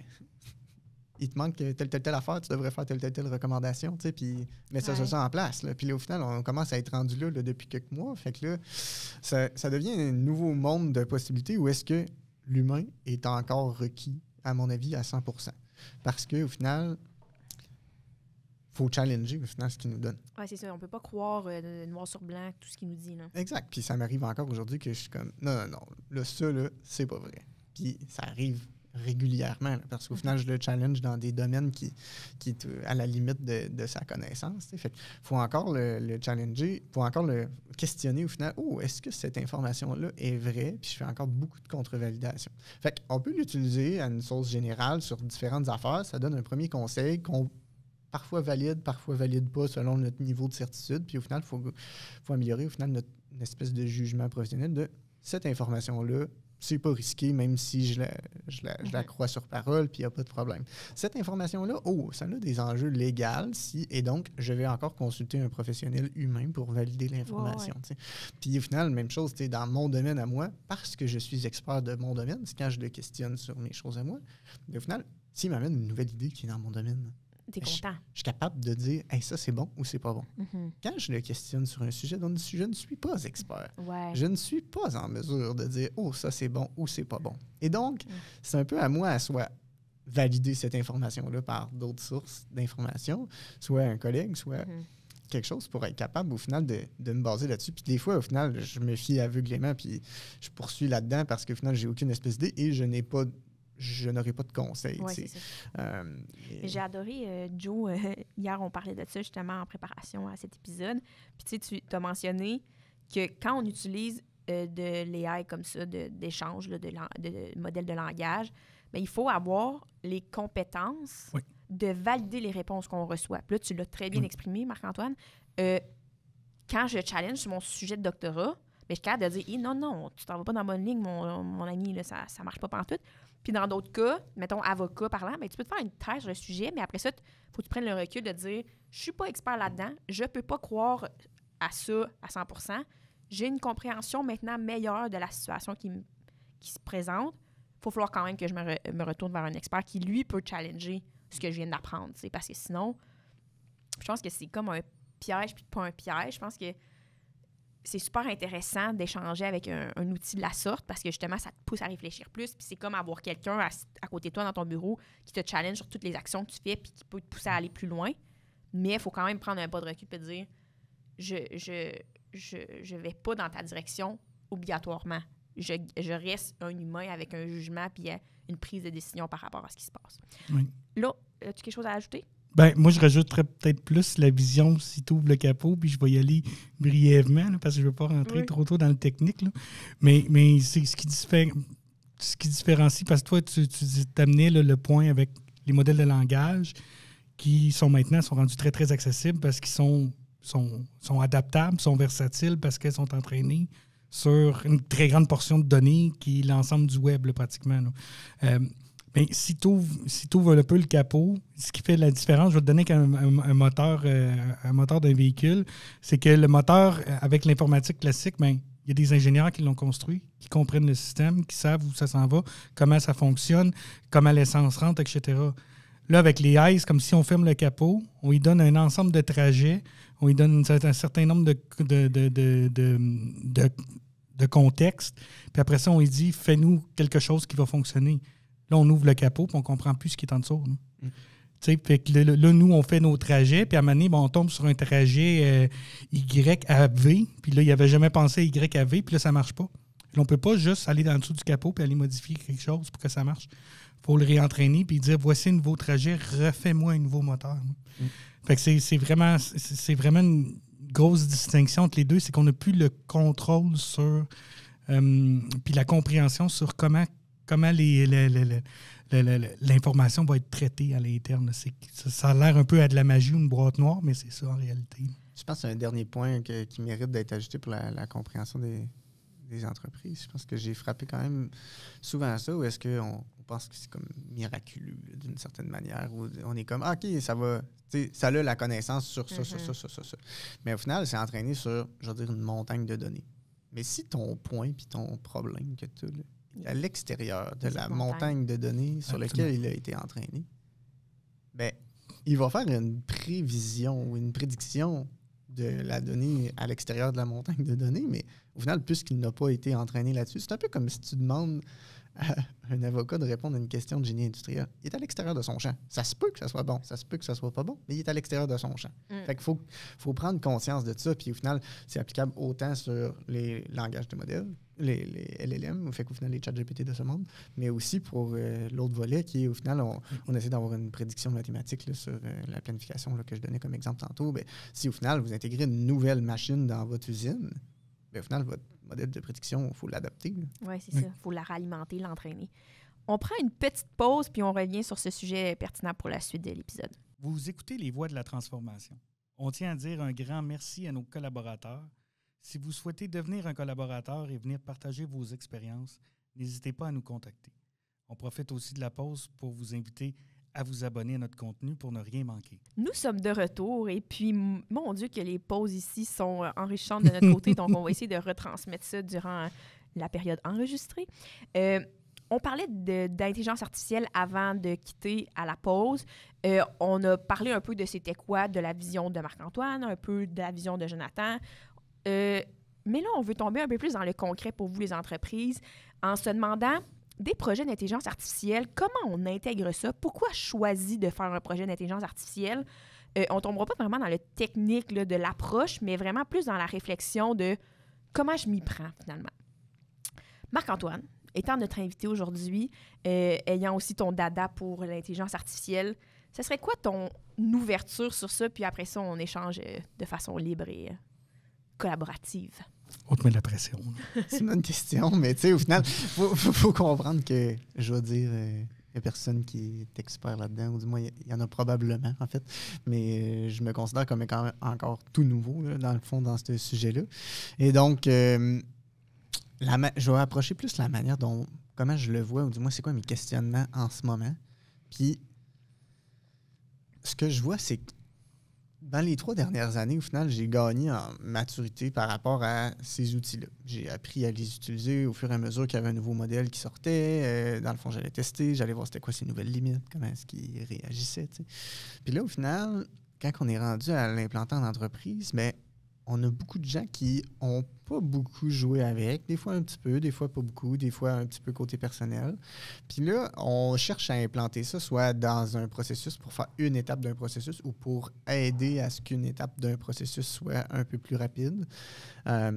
il te manque telle affaire, tu devrais faire telle recommandation, tu sais, puis mettre ça en place. » Là. Puis là, au final, on commence à être rendu là depuis quelques mois. Fait que là, ça devient un nouveau monde de possibilités où est-ce que l'humain est encore requis, à mon avis, à 100%. Parce qu'au final, il faut challenger, au final, ce qu'il nous donne. Oui, c'est ça. On ne peut pas croire noir sur blanc tout ce qu'il nous dit. Là. Exact. Puis ça m'arrive encore aujourd'hui que je suis comme, non, là, ça, là, c'est pas vrai. Puis ça arrive régulièrement, là, parce qu'au final, je le challenge dans des domaines qui est à la limite de sa connaissance. T'sais. Fait qu'il faut encore le challenger, il faut encore le questionner au final. Oh, est-ce que cette information-là est vraie? Puis je fais encore beaucoup de contre-validation. Fait qu'on peut l'utiliser à une source générale sur différentes affaires. Ça donne un premier conseil qu'on parfois valide pas selon notre niveau de certitude. Puis au final, il faut améliorer au final notre espèce de jugement professionnel de cette information-là. C'est pas risqué, même si je la crois sur parole, puis il n'y a pas de problème. Cette information-là, ça a des enjeux légaux, et donc, je vais encore consulter un professionnel humain pour valider l'information. Ouais. Puis au final, même chose, dans mon domaine à moi, parce que je suis expert de mon domaine, c'est quand je le questionne sur mes choses à moi. Mais au final, s'il m'amène une nouvelle idée qui est dans mon domaine, t'es content. Je suis capable de dire hey, ça c'est bon ou c'est pas bon. Mm-hmm. Quand je le questionne sur un sujet dont je ne suis pas expert, je ne suis pas en mesure de dire ça c'est bon ou c'est pas bon. Et donc, c'est un peu à moi à soit valider cette information-là par d'autres sources d'informations, soit un collègue, soit quelque chose pour être capable au final de me baser là-dessus. Puis des fois, au final, je me fie aveuglément puis je poursuis là-dedans parce qu'au final, j'ai aucune espèce d'idée et je n'aurai pas de conseils. Ouais, j'ai adoré, Joe, hier, on parlait de ça justement en préparation à cet épisode. Puis tu as mentionné que quand on utilise de l'AI comme ça, d'échange, de modèles de langage, bien, il faut avoir les compétences de valider les réponses qu'on reçoit. Puis là, tu l'as très bien exprimé, Marc-Antoine. Quand je challenge sur mon sujet de doctorat, bien, je suis capable de dire non, tu t'en vas pas dans la bonne ligne, mon ami, là, ça ne marche pas pantoute. Puis dans d'autres cas, mettons avocat parlant, bien, tu peux te faire une thèse sur le sujet, mais après ça, il faut que tu prennes le recul de dire je suis pas expert là-dedans, je peux pas croire à ça à 100%. J'ai une compréhension maintenant meilleure de la situation qui se présente. Il faut falloir quand même que je me retourne vers un expert qui, lui, peut challenger ce que je viens d'apprendre. Parce que sinon, je pense que c'est comme un piège puis pas un piège. Je pense que c'est super intéressant d'échanger avec un outil de la sorte parce que justement, ça te pousse à réfléchir plus. Puis c'est comme avoir quelqu'un à côté de toi dans ton bureau qui te challenge sur toutes les actions que tu fais puis qui peut te pousser à aller plus loin. Mais il faut quand même prendre un pas de recul et te dire je vais pas dans ta direction obligatoirement. Je reste un humain avec un jugement puis une prise de décision par rapport à ce qui se passe. Oui. Là, as-tu quelque chose à ajouter? Ben, moi, je rajouterais peut-être plus la vision si tu ouvres le capot, puis je vais y aller brièvement, là, parce que je ne veux pas rentrer trop tôt dans le technique. Là. Mais c'est ce qui différencie, parce que toi, tu t'amenais le point avec les modèles de langage qui sont rendus très, très accessibles parce qu'ils sont adaptables, sont versatiles, parce qu'ils sont entraînés sur une très grande portion de données qui est l'ensemble du web, là, pratiquement. Là. Mais si tu ouvres un peu le capot, ce qui fait la différence, je vais te donner un moteur d'un véhicule, c'est que le moteur, avec l'informatique classique, il y a des ingénieurs qui l'ont construit, qui comprennent le système, qui savent où ça s'en va, comment ça fonctionne, comment l'essence rentre, etc. Là, avec les ICE, comme si on ferme le capot, on lui donne un ensemble de trajets, on lui donne un certain nombre de contextes, puis après ça, on lui dit « fais-nous quelque chose qui va fonctionner ». Là, on ouvre le capot et on ne comprend plus ce qui est en dessous. Fait que là, nous, on fait nos trajets, puis à un moment donné, on tombe sur un trajet Y à V, puis là, il n'avait jamais pensé à Y à V, puis là, ça ne marche pas. Là, on ne peut pas juste aller dans le dessous du capot et aller modifier quelque chose pour que ça marche. Il faut le réentraîner puis dire voici un nouveau trajet, refais-moi un nouveau moteur. Fait que c'est vraiment une grosse distinction entre les deux, c'est qu'on n'a plus le contrôle sur puis la compréhension sur comment l'information va être traitée à l'interne. Ça a l'air un peu à de la magie ou une boîte noire, mais c'est ça en réalité. Je pense que c'est un dernier point qui mérite d'être ajouté pour la compréhension des entreprises. Je pense que j'ai frappé quand même souvent à ça, où est-ce qu'on pense que c'est comme miraculeux d'une certaine manière, où on est comme OK, ça va, ça a la connaissance sur ça. Mais au final, c'est entraîné sur, je veux dire, une montagne de données. Mais si ton point puis ton problème que tu as à l'extérieur de la montagne de données sur laquelle il a été entraîné, ben, il va faire une prévision ou une prédiction de la donnée à l'extérieur de la montagne de données, mais au final, puisqu'il n'a pas été entraîné là-dessus, c'est un peu comme si tu demandes à un avocat de répondre à une question de génie industriel. Il est à l'extérieur de son champ. Ça se peut que ça soit bon, ça se peut que ça soit pas bon, mais il est à l'extérieur de son champ. Fait qu'il faut prendre conscience de ça, puis au final, c'est applicable autant sur les langages de modèles, les LLM, fait qu'au final, les ChatGPT de ce monde, mais aussi pour l'autre volet qui est, au final, on essaie d'avoir une prédiction mathématique là, sur la planification là, que je donnais comme exemple tantôt. Ben, si au final, vous intégrez une nouvelle machine dans votre usine, ben, au final, votre modèle de prédiction, il faut l'adapter. Oui, c'est ça. Il faut la réalimenter, l'entraîner. On prend une petite pause, puis on revient sur ce sujet pertinent pour la suite de l'épisode. Vous écoutez Les Voix de la transformation. On tient à dire un grand merci à nos collaborateurs. Si vous souhaitez devenir un collaborateur et venir partager vos expériences, n'hésitez pas à nous contacter. On profite aussi de la pause pour vous inviter à vous abonner à notre contenu pour ne rien manquer. Nous sommes de retour et puis, mon Dieu, que les pauses ici sont enrichissantes de notre côté, donc on va essayer de retransmettre ça durant la période enregistrée. On parlait d'intelligence artificielle avant de quitter à la pause. On a parlé un peu de c'était quoi, de la vision de Marc-Antoine, un peu de la vision de Jonathan. Mais là, on veut tomber un peu plus dans le concret pour vous, les entreprises, en se demandant des projets d'intelligence artificielle, comment on intègre ça? Pourquoi choisir de faire un projet d'intelligence artificielle? On ne tombera pas vraiment dans le technique là, de l'approche, mais vraiment plus dans la réflexion de comment je m'y prends finalement. Marc-Antoine, étant notre invité aujourd'hui, ayant aussi ton dada pour l'intelligence artificielle, ce serait quoi ton ouverture sur ça? Puis après ça, on échange de façon libre et collaborative. On te met de la pression. C'est une bonne question, mais tu sais, au final, faut comprendre que, je vais dire, il n'y a personne qui est expert là-dedans, ou du moins, il y en a probablement, en fait, mais je me considère comme quand même encore tout nouveau, là, dans le fond, dans ce sujet-là. Et donc, je vais approcher plus la manière dont, comment je le vois, ou du moins, c'est quoi mes questionnements en ce moment. Puis, ce que je vois, c'est que dans les 3 dernières années, au final, j'ai gagné en maturité par rapport à ces outils-là. J'ai appris à les utiliser au fur et à mesure qu'il y avait un nouveau modèle qui sortait. Dans le fond, j'allais tester, j'allais voir c'était quoi ses nouvelles limites, comment est-ce qu'ils réagissaient. T'sais. Puis là, au final, quand on est rendu à l'implanter en entreprise, bien, on a beaucoup de gens qui n'ont pas beaucoup joué avec, des fois un petit peu, des fois pas beaucoup, des fois un petit peu côté personnel. Puis là, on cherche à implanter ça soit dans un processus pour faire une étape d'un processus ou pour aider à ce qu'une étape d'un processus soit un peu plus rapide.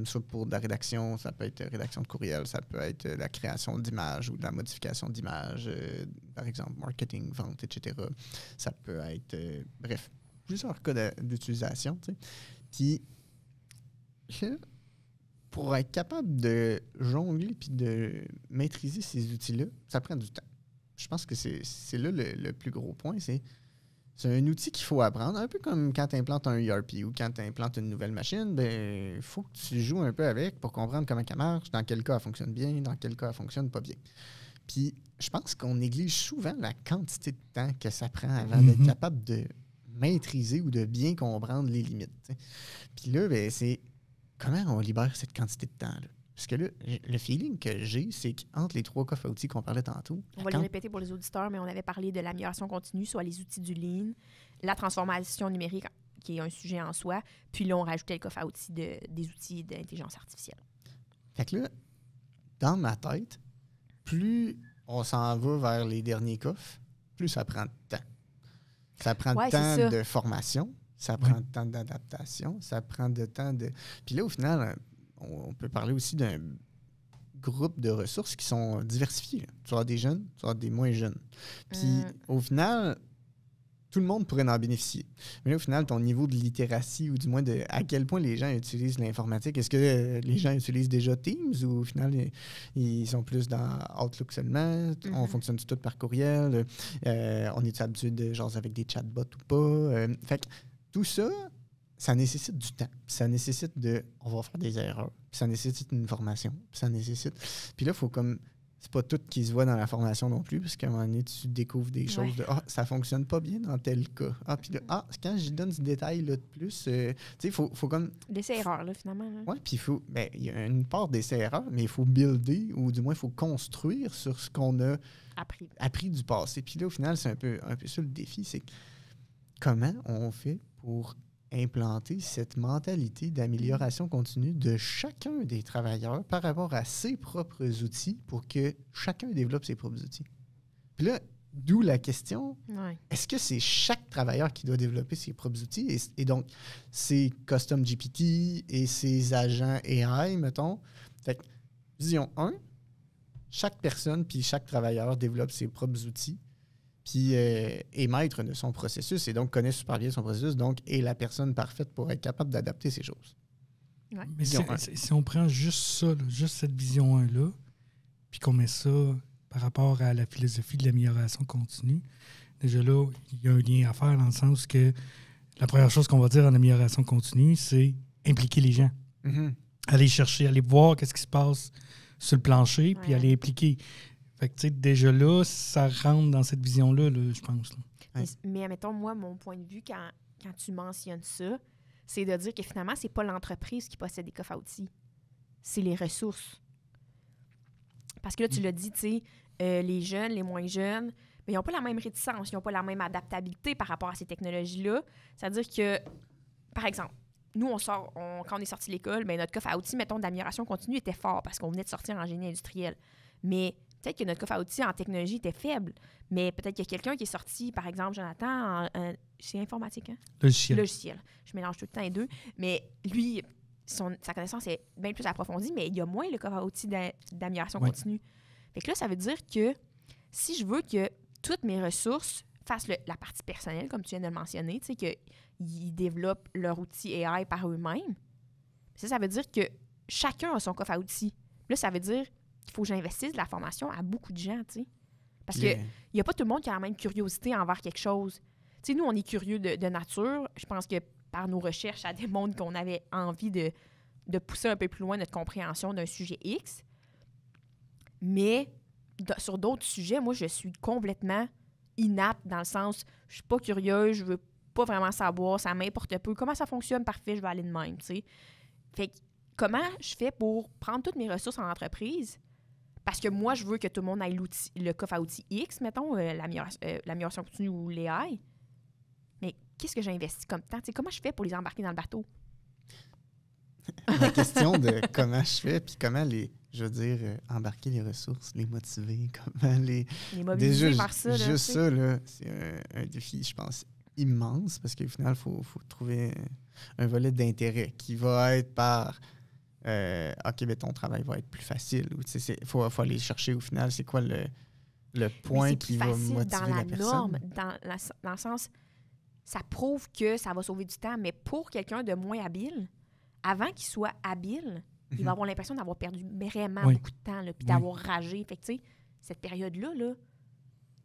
Soit pour de la rédaction, ça peut être rédaction de courriel, ça peut être la création d'images ou de la modification d'images, par exemple marketing, vente, etc. Ça peut être, bref, plusieurs cas d'utilisation. Tu sais. Puis, pour être capable de jongler puis de maîtriser ces outils-là, ça prend du temps. Je pense que c'est là le plus gros point. C'est un outil qu'il faut apprendre, un peu comme quand tu implantes un ERP ou quand tu implantes une nouvelle machine, il faut que tu joues un peu avec pour comprendre comment elle marche, dans quel cas elle fonctionne bien, dans quel cas elle fonctionne pas bien. Puis, je pense qu'on néglige souvent la quantité de temps que ça prend avant d'être capable de maîtriser ou de bien comprendre les limites. T'sais. Puis là, c'est comment on libère cette quantité de temps-là? Parce que là, le feeling que j'ai, c'est qu'entre les 3 coffres à outils qu'on parlait tantôt... On va les répéter pour les auditeurs, mais on avait parlé de l'amélioration continue, soit les outils du Lean, la transformation numérique, qui est un sujet en soi, puis là, on rajoutait le coffre à outils des outils d'intelligence artificielle. Fait que là, dans ma tête, plus on s'en va vers les derniers coffres, plus ça prend de temps. Ça prend du temps de formation, ça prend du temps d'adaptation, ça prend du temps de... Puis là, au final, on peut parler aussi d'un groupe de ressources qui sont diversifiés. Tu vas avoir des jeunes, tu vas avoir des moins jeunes. Puis au final, tout le monde pourrait en bénéficier. Mais là, au final, ton niveau de littératie ou du moins de à quel point les gens utilisent l'informatique, est-ce que les gens utilisent déjà Teams ou au final, ils sont plus dans Outlook seulement? On fonctionne tout par courriel? On est habitué de genre avec des chatbots ou pas? Fait que tout ça, ça nécessite du temps. Ça nécessite on va faire des erreurs. Puis ça nécessite une formation. Puis ça nécessite... Puis là, il faut comme... C'est pas tout qui se voit dans la formation non plus, parce qu'à un moment donné, tu découvres des choses de « Ah, ça fonctionne pas bien dans tel cas. » Ah, puis là, quand je donne ce détail-là de plus, tu sais, il faut comme... L'essai-erreur, là, finalement. Oui, puis il y a une part d'essai-erreur, mais il faut builder, ou du moins, il faut construire sur ce qu'on a appris du passé. Puis là, au final, c'est un peu ça le défi, c'est comment on fait pour implanter cette mentalité d'amélioration continue de chacun des travailleurs par rapport à ses propres outils pour que chacun développe ses propres outils. Puis là, d'où la question, est-ce que c'est chaque travailleur qui doit développer ses propres outils? Et donc, c'est Custom GPT et ses agents AI, mettons. Fait que, vision 1, chaque personne puis chaque travailleur développe ses propres outils. Puis est maître de son processus et donc connaît super bien son processus, donc est la personne parfaite pour être capable d'adapter ces choses. Ouais. Mais si on prend juste ça, là, juste cette vision 1-là, puis qu'on met ça par rapport à la philosophie de l'amélioration continue, déjà là, il y a un lien à faire dans le sens que la première chose qu'on va dire en amélioration continue, c'est impliquer les gens. Aller chercher, aller voir qu'est-ce qui se passe sur le plancher, puis aller impliquer. Fait que, tu sais, déjà là, ça rentre dans cette vision-là, là, je pense. Là. Mais admettons, moi, mon point de vue, quand tu mentionnes ça, c'est de dire que finalement, c'est pas l'entreprise qui possède des coffres à outils. C'est les ressources. Parce que là, tu l'as dit, tu sais, les jeunes, les moins jeunes, mais ils n'ont pas la même réticence, ils n'ont pas la même adaptabilité par rapport à ces technologies-là. C'est-à-dire que, par exemple, nous, quand on est sorti de l'école, bien, notre coffre à outils, mettons, d'amélioration continue était fort parce qu'on venait de sortir en génie industriel. Mais peut-être que notre coffre à outils en technologie était faible, mais peut-être qu'il y a quelqu'un qui est sorti, par exemple, Jonathan, c'est informatique, hein? Logiciel. Je mélange tout le temps les deux. Mais lui, sa connaissance est bien plus approfondie, mais il y a moins le coffre à outils d'amélioration continue. Fait que là, ça veut dire que si je veux que toutes mes ressources fassent la partie personnelle, comme tu viens de le mentionner, tu sais, qu'ils développent leur outil AI par eux-mêmes, ça veut dire que chacun a son coffre à outils. Là, ça veut dire qu'il faut que j'investisse de la formation à beaucoup de gens, tu sais. Parce qu'il n'y a pas tout le monde qui a la même curiosité envers quelque chose. Tu sais, nous, on est curieux de nature. Je pense que par nos recherches, ça démontre qu'on avait envie de pousser un peu plus loin notre compréhension d'un sujet X. Mais sur d'autres sujets, moi, je suis complètement inapte dans le sens, je suis pas curieuse, je veux pas vraiment savoir, ça m'importe peu. Comment ça fonctionne? Parfait, je vais aller de même, tu sais. Fait que comment je fais pour prendre toutes mes ressources en entreprise? Parce que moi, je veux que tout le monde ait le coffre à outils X, mettons, l'amélioration continue ou l'AI. Mais qu'est-ce que j'investis comme temps? T'sais, comment je fais pour les embarquer dans le bateau? la question de comment je fais, puis comment embarquer les ressources, les motiver, comment les mobiliser déjà, par ça. Juste ça, là, c'est un défi, je pense, immense, parce qu'au final, il faut trouver un volet d'intérêt qui va être par OK, ben ton travail va être plus facile. Il faut aller chercher au final, c'est quoi le point qui va motiver dans la personne. norme, dans le sens, ça prouve que ça va sauver du temps, mais pour quelqu'un de moins habile, avant qu'il soit habile, il va avoir l'impression d'avoir perdu vraiment beaucoup de temps, puis d'avoir ragé. Fait que, tu sais, cette période-là, là,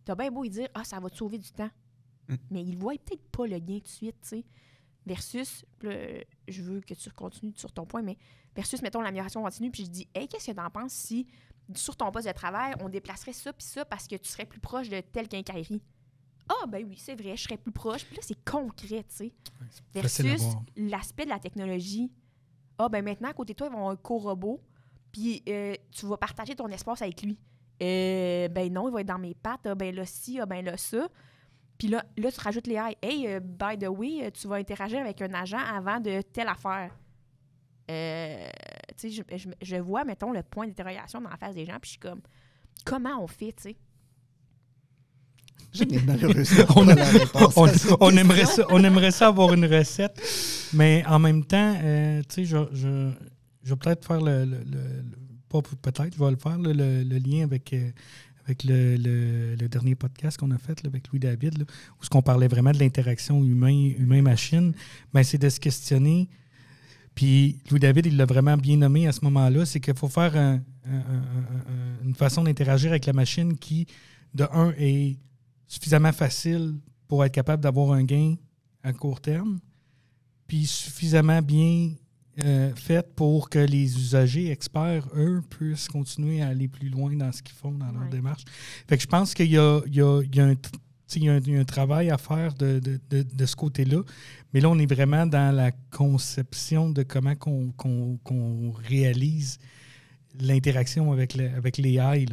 t'as bien beau lui dire « Ah, ça va te sauver du temps », mais il ne voit peut-être pas le lien tout de suite, tu sais. Versus, je veux que tu continues sur ton point, mais versus, mettons, l'amélioration continue, puis je dis « Hey, qu'est-ce que t'en penses si, sur ton poste de travail, on déplacerait ça puis ça parce que tu serais plus proche de telle quincaillerie? » Ah, ben oui, c'est vrai, je serais plus proche. Puis là, c'est concret, tu sais. Versus l'aspect de la technologie. Ah, ben maintenant, à côté de toi, ils vont avoir un co-robot, puis tu vas partager ton espace avec lui. Ben non, il va être dans mes pattes. Ah, ben là, ci, ah, ben là, ça. Puis là, tu rajoutes les « Hey, by the way, tu vas interagir avec un agent avant de telle affaire. » Tu sais, je vois, mettons, le point d'interrogation dans la face des gens, puis je suis comme, comment on fait, tu sais? Je n'ai malheureusement pas la réponse. On aimerait ça avoir une recette, mais en même temps, tu sais, je vais peut-être faire je vais le faire, le lien avec le dernier podcast qu'on a fait là, avec Louis-David, là, où ce qu'on parlait vraiment de l'interaction humain-machine. Ben, c'est de se questionner. Puis Louis-David, il l'a vraiment bien nommé à ce moment-là, c'est qu'il faut faire une façon d'interagir avec la machine qui, de un, est suffisamment facile pour être capable d'avoir un gain à court terme, puis suffisamment bien faite pour que les usagers experts, eux, puissent continuer à aller plus loin dans ce qu'ils font dans leur démarche. Fait que je pense qu'il y a un travail à faire de ce côté-là. Mais là, on est vraiment dans la conception de comment qu'on réalise l'interaction avec l'AI.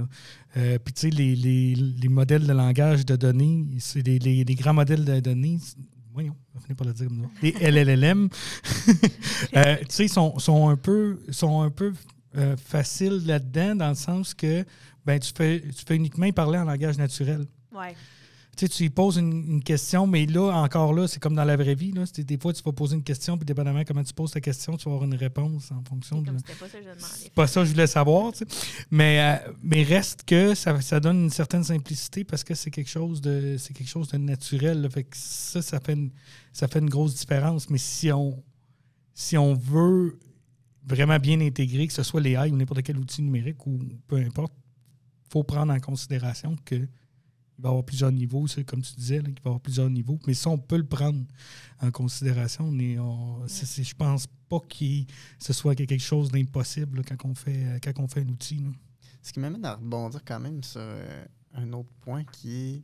Puis, tu sais, les modèles de langage de données, c'est les grands modèles de données, voyons, on finit par le dire. Les LLM, tu sais, sont un peu faciles là-dedans, dans le sens que ben, tu fais uniquement parler en langage naturel. Ouais. Tu sais, tu lui poses une question, mais là, encore là, c'est comme dans la vraie vie. Là. Des fois, tu vas poser une question, puis dépendamment comment tu poses ta question, tu vas avoir une réponse en fonction de... C'était pas ça que je demandais. C'est pas ça que je voulais savoir, tu sais. Mais reste que ça donne une certaine simplicité parce que c'est quelque chose de naturel. Là. Fait que ça fait une grosse différence. Mais si on veut vraiment bien intégrer, que ce soit les AI ou n'importe quel outil numérique ou peu importe, il faut prendre en considération que il va y avoir plusieurs niveaux, c'est comme tu disais, là, il va y avoir plusieurs niveaux. Mais ça, on peut le prendre en considération. Je pense pas que ce soit quelque chose d'impossible là, quand on fait un outil. Là. Ce qui m'amène à rebondir quand même sur un autre point qui est...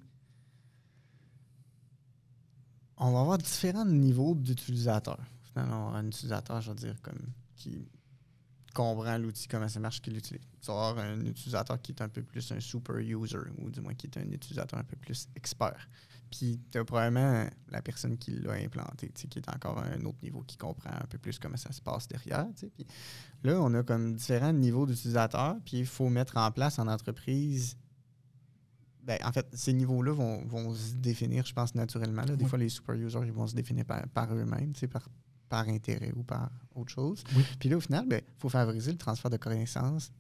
On va avoir différents niveaux d'utilisateurs. Finalement, on va avoir un utilisateur, je veux dire, comme qui comprend l'outil, comment ça marche, qui l'utilise. Tu vas avoir un utilisateur qui est un peu plus un super user, ou du moins qui est un utilisateur un peu plus expert. Puis tu as probablement la personne qui l'a implanté, qui est encore à un autre niveau, qui comprend un peu plus comment ça se passe derrière. Puis là, on a comme différents niveaux d'utilisateurs, puis il faut mettre en place en entreprise... Ben, en fait, ces niveaux-là vont se définir, je pense, naturellement. Là. Des fois, les super users, ils vont se définir par eux-mêmes, par intérêt ou par autre chose. Oui. Puis là, au final, il faut favoriser le transfert de connaissances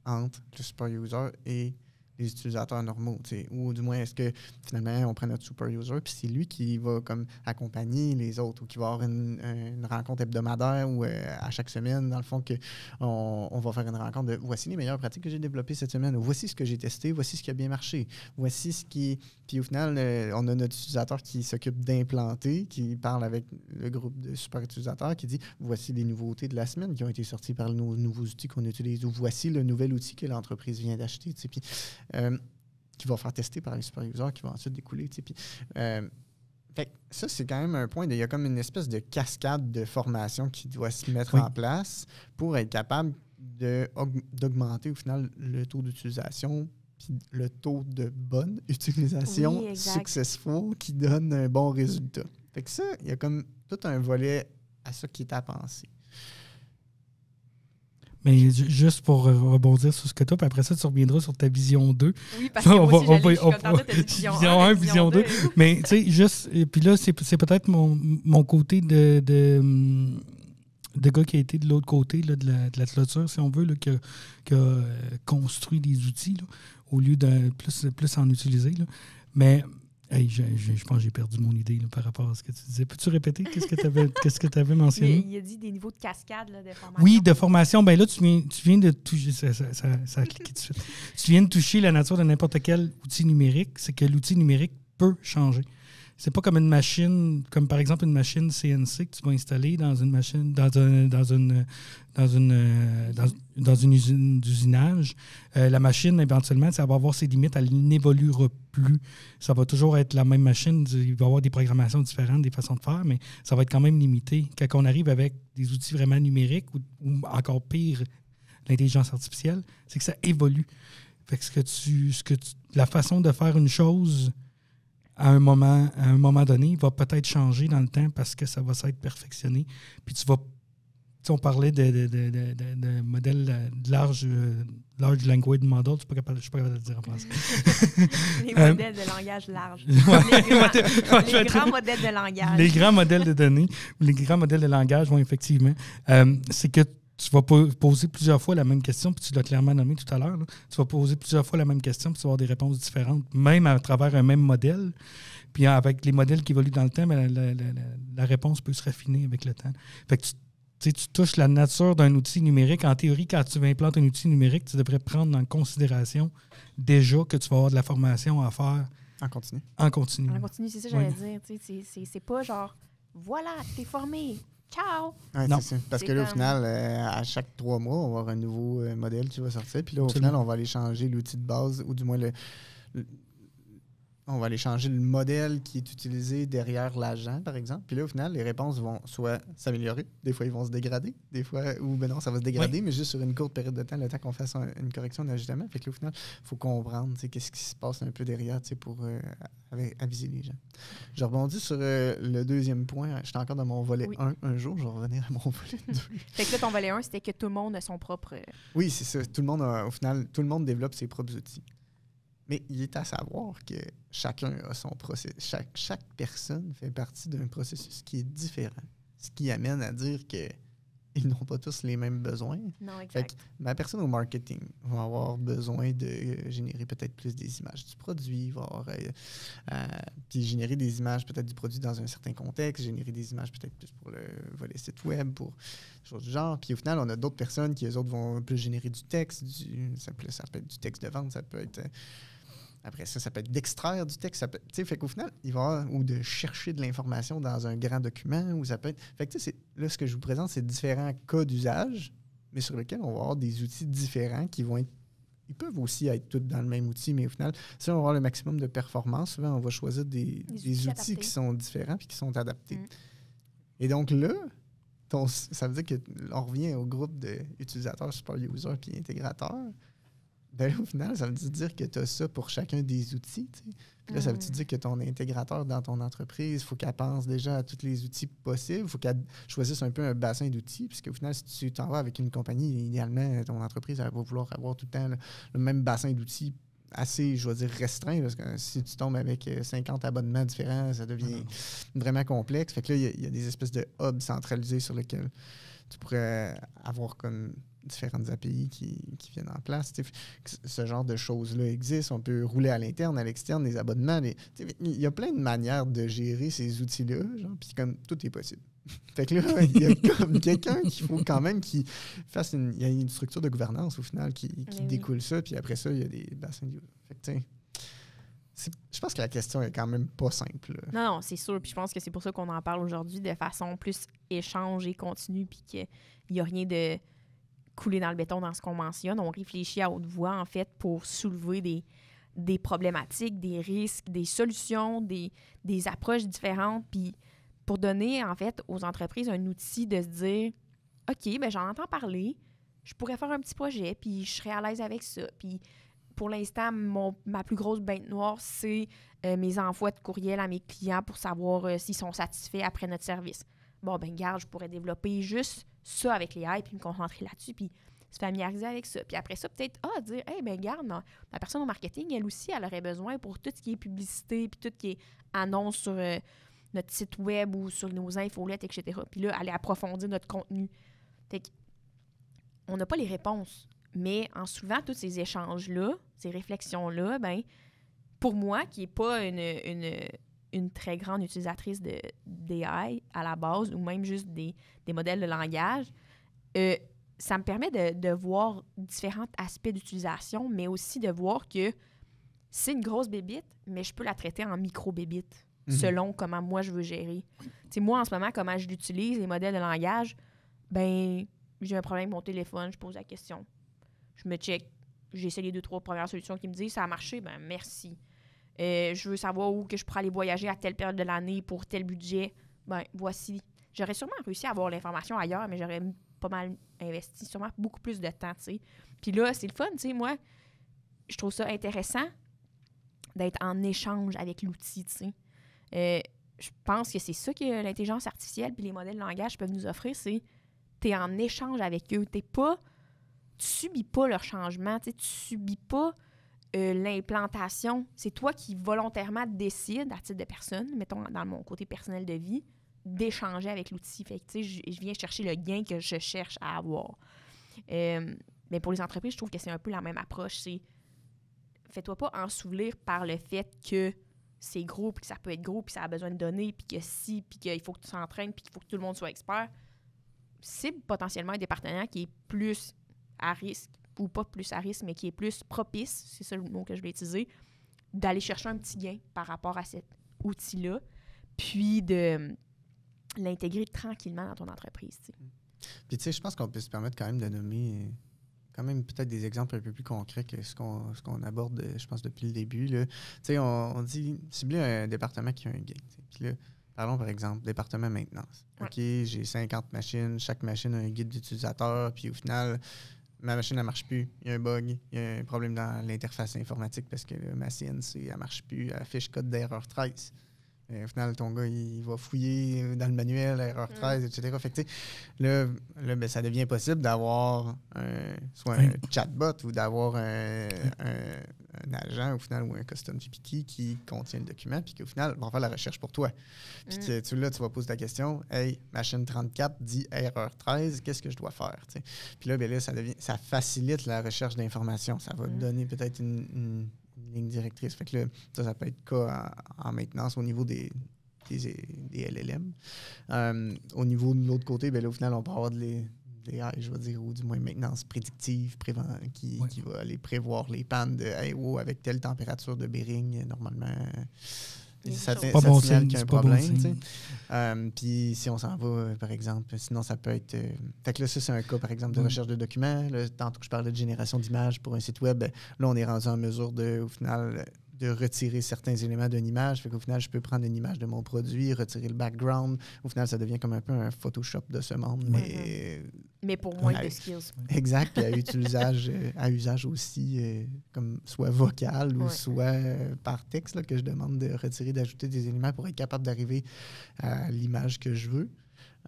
entre le super user et les utilisateurs normaux. T'sais. Ou du moins, est-ce que finalement, on prend notre super user puis c'est lui qui va comme accompagner les autres ou qui va avoir une rencontre hebdomadaire ou à chaque semaine, dans le fond, on va faire une rencontre de voici les meilleures pratiques que j'ai développées cette semaine, ou voici ce que j'ai testé, voici ce qui a bien marché, voici ce qui... Puis au final, on a notre utilisateur qui s'occupe d'implanter, qui parle avec le groupe de super utilisateurs, qui dit voici les nouveautés de la semaine qui ont été sorties par nos nouveaux outils qu'on utilise, ou voici le nouvel outil que l'entreprise vient d'acheter, puis qui va faire tester par les super users, qui va ensuite découler. Puis, fait, ça, c'est quand même un point. Il y a comme une espèce de cascade de formation qui doit se mettre en place pour être capable d'augmenter au final le taux d'utilisation puis le taux de bonne utilisation successful qui donne un bon résultat. Fait que ça, il y a comme tout un volet à ça qui est à penser. Mais juste pour rebondir sur ce que tu as, puis après ça, tu reviendras sur ta vision 2. Oui, parce que moi aussi, je suis contente de ta vision 1, vision 2. Mais tu sais, juste, puis là, c'est peut-être mon côté de gars qui a été de l'autre côté là, de la clôture, si on veut, là, qui a construit des outils là, au lieu de plus en utiliser. Là. Mais hey, je pense que j'ai perdu mon idée là, par rapport à ce que tu disais. Peux-tu répéter qu'est-ce que tu avais mentionné? Il a dit des niveaux de cascade là, de formation. Oui, de formation. Ben là, tu viens de toucher. Ça a cliqué tout de suite. Tu viens de toucher la nature de n'importe quel outil numérique. C'est que l'outil numérique peut changer. C'est pas comme une machine, comme par exemple une machine CNC que tu vas installer dans une machine, dans une usine d'usinage. La machine, éventuellement, ça va avoir ses limites, elle n'évoluera plus. Ça va toujours être la même machine, il va y avoir des programmations différentes, des façons de faire, mais ça va être quand même limité. Quand on arrive avec des outils vraiment numériques ou encore pire, l'intelligence artificielle, c'est que ça évolue. Fait que la façon de faire une chose à un moment donné, va peut-être changer dans le temps parce que ça va s'être perfectionné. Puis on parlait de modèle de large language model, je ne suis pas capable de le dire en français. Les modèles de langage large. Les grands modèles de langage. Les grands modèles de données, les grands modèles de langage, vont effectivement. C'est que tu vas poser plusieurs fois la même question, puis tu l'as clairement nommé tout à l'heure. Là. Tu vas poser plusieurs fois la même question, puis tu vas avoir des réponses différentes, même à travers un même modèle. Puis avec les modèles qui évoluent dans le temps, la réponse peut se raffiner avec le temps. Fait que tu touches la nature d'un outil numérique. En théorie, quand tu implantes un outil numérique, tu devrais prendre en considération déjà que tu vas avoir de la formation à faire. En continu. En continu, c'est ça que j'allais dire. C'est pas genre, voilà, t'es formé. Ciao! Ouais, c'est ça. Parce que là, au final, à chaque 3 mois, on va avoir un nouveau modèle qui va sortir. Puis là, au final, on va aller changer l'outil de base, ou du moins on va aller changer le modèle qui est utilisé derrière l'agent, par exemple. Puis là, au final, les réponses vont soit s'améliorer, des fois, ils vont se dégrader, des fois, ou ben non, ça va se dégrader, mais juste sur une courte période de temps, le temps qu'on fasse une correction, un ajustement. Fait que là, au final, il faut comprendre qu'est-ce qui se passe un peu derrière pour aviser les gens. Je rebondis sur le deuxième point. J'étais encore dans mon volet 1 un jour. Je vais revenir à mon volet 2. Fait que là, ton volet 1, c'était que tout le monde a son propre... Oui, c'est ça. Tout le monde, au final, tout le monde développe ses propres outils. Mais il est à savoir que chacun a son processus. Chaque personne fait partie d'un processus qui est différent. Ce qui amène à dire qu'ils n'ont pas tous les mêmes besoins. Non, exact. Fait que ma personne au marketing va avoir besoin de générer peut-être plus des images du produit, puis générer des images peut-être du produit dans un certain contexte, générer des images peut-être plus pour le volet site web, pour des choses du genre. Puis au final, on a d'autres personnes qui, eux autres, vont plus générer du texte. Ça peut être du texte de vente, ça peut être... Après ça peut être d'extraire du texte. Fait qu'au final, il va y avoir, ou de chercher de l'information dans un grand document, ou ça peut être... Fait que là, ce que je vous présente, c'est différents cas d'usage, mais sur lesquels on va avoir des outils différents qui vont être... Ils peuvent aussi être tous dans le même outil, mais au final, si on va avoir le maximum de performance, souvent, on va choisir des outils qui sont différents et qui sont adaptés. Et donc là, ça veut dire qu'on revient au groupe d'utilisateurs, super users puis intégrateurs. Ben là, au final, ça veut dire que tu as ça pour chacun des outils. Puis là, ça veut dire que ton intégrateur dans ton entreprise, il faut qu'elle pense déjà à tous les outils possibles. Il faut qu'elle choisisse un peu un bassin d'outils. Puisqu'au final, si tu t'en vas avec une compagnie, idéalement, ton entreprise elle va vouloir avoir tout le temps le même bassin d'outils assez, je vais dire, restreint. Parce que si tu tombes avec 50 abonnements différents, ça devient vraiment complexe. Fait que là, il y a des espèces de hubs centralisés sur lesquels tu pourrais avoir comme différentes API qui viennent en place. Ce genre de choses-là existent. On peut rouler à l'interne, à l'externe, des abonnements. Il y a plein de manières de gérer ces outils-là, puis comme tout est possible. Fait que là, il y a comme quelqu'un qu'il faut quand même qui fasse il y a une structure de gouvernance au final qui découle ça, puis après ça, il y a des bassins de... Fait que je pense que la question est quand même pas simple. Non, c'est sûr. Puis je pense que c'est pour ça qu'on en parle aujourd'hui de façon plus échange et continue, puis qu'il n'y a rien de couler dans le béton dans ce qu'on mentionne. On réfléchit à haute voix, en fait, pour soulever des problématiques, des risques, des solutions, des approches différentes, puis pour donner, en fait, aux entreprises un outil de se dire « OK, ben j'en entends parler, je pourrais faire un petit projet, puis je serais à l'aise avec ça. » Puis pour l'instant, ma plus grosse bête noire, c'est mes envois de courriel à mes clients pour savoir s'ils sont satisfaits après notre service. Bon, ben garde, je pourrais développer juste ça avec les AI puis me concentrer là-dessus. Puis se familiariser avec ça. Puis après ça, peut-être, dire, hey, ben garde, la personne au marketing, elle aussi, elle aurait besoin pour tout ce qui est publicité, puis tout ce qui est annonce sur notre site web ou sur nos infolettes, etc. Puis là, aller approfondir notre contenu. Fait qu'on n'a pas les réponses. Mais en soulevant tous ces échanges-là, ces réflexions-là, ben pour moi, qui n'est pas une très grande utilisatrice d'AI à la base, ou même juste des modèles de langage, ça me permet de voir différents aspects d'utilisation, mais aussi de voir que c'est une grosse bébite, mais je peux la traiter en micro-bébite, selon comment moi je veux gérer. T'sais, moi, en ce moment, comment je l'utilise, les modèles de langage, ben j'ai un problème avec mon téléphone, je pose la question. Je me check. J'ai essayé les 2-3 premières solutions qui me disent ça a marché, ben merci. Je veux savoir où que je pourrais aller voyager à telle période de l'année pour tel budget. Ben voici. J'aurais sûrement réussi à avoir l'information ailleurs, mais j'aurais pas mal investi, sûrement beaucoup plus de temps, tu sais. Puis là, c'est le fun, tu sais, moi, je trouve ça intéressant d'être en échange avec l'outil, tu sais. Je pense que c'est ça que l'intelligence artificielle puis les modèles de langage peuvent nous offrir, c'est t'es en échange avec eux. Tu subis pas leur changement, tu subis pas l'implantation. C'est toi qui volontairement décides, à titre de personne, mettons dans mon côté personnel de vie, d'échanger avec l'outil. Fait que, tu sais, je viens chercher le gain que je cherche à avoir. Mais pour les entreprises, je trouve que c'est un peu la même approche. C'est fais-toi pas ensoulir par le fait que c'est gros, puis que ça peut être gros, puis ça a besoin de données, puis que si, puis qu'il faut que tu s'entraînes, puis qu'il faut que tout le monde soit expert. C'est potentiellement un des partenaires qui est plus à risque, ou pas plus à risque, mais qui est plus propice, c'est ça le mot que je vais utiliser, d'aller chercher un petit gain par rapport à cet outil-là, puis de l'intégrer tranquillement dans ton entreprise. T'sais. Puis tu sais, je pense qu'on peut se permettre quand même de nommer quand même peut-être des exemples un peu plus concrets que ce qu'on aborde, je pense, depuis le début. Tu sais, on dit cibler un département qui a un gain. Puis là, parlons par exemple, département maintenance. Ouais. OK, j'ai 50 machines, chaque machine a un guide d'utilisateur, puis au final, ma machine, elle ne marche plus. Il y a un bug, il y a un problème dans l'interface informatique parce que là, ma CNC, elle ne marche plus, elle affiche code d'erreur 13. Et au final, ton gars, il va fouiller dans le manuel, erreur 13, etc. Fait que, tu sais, là ben, ça devient possible d'avoir soit un chatbot ou d'avoir un agent, au final, ou un custom GPT qui contient le document, puis qu'au final, va faire la recherche pour toi. Puis tu vas poser ta question, « Hey, machine 34 dit erreur 13, qu'est-ce que je dois faire? » Puis là, ben là, ça facilite la recherche d'informations. Ça va te donner peut-être une ligne directrice. Fait que là, ça peut être le cas en maintenance au niveau des LLM. Au niveau de l'autre côté, ben là, au final, on peut avoir des AI, je vais dire, ou du moins maintenance prédictive, qui va aller prévoir les pannes de hey, oh, avec telle température de bearing, normalement, ça signale qu'il y a un problème. Puis si on s'en va, par exemple, sinon ça peut être... fait que là, ça, c'est un cas, par exemple, de recherche de documents. Là, tantôt que je parlais de génération d'images pour un site web, là, on est rendu en mesure au final, de retirer certains éléments d'une image. Fait qu'au final, je peux prendre une image de mon produit, retirer le background. Au final, ça devient comme un peu un Photoshop de ce monde. Mais pour moins de skills. Exact. Puis à usage aussi, comme soit vocal ou soit par texte, là, que je demande de retirer, d'ajouter des éléments pour être capable d'arriver à l'image que je veux.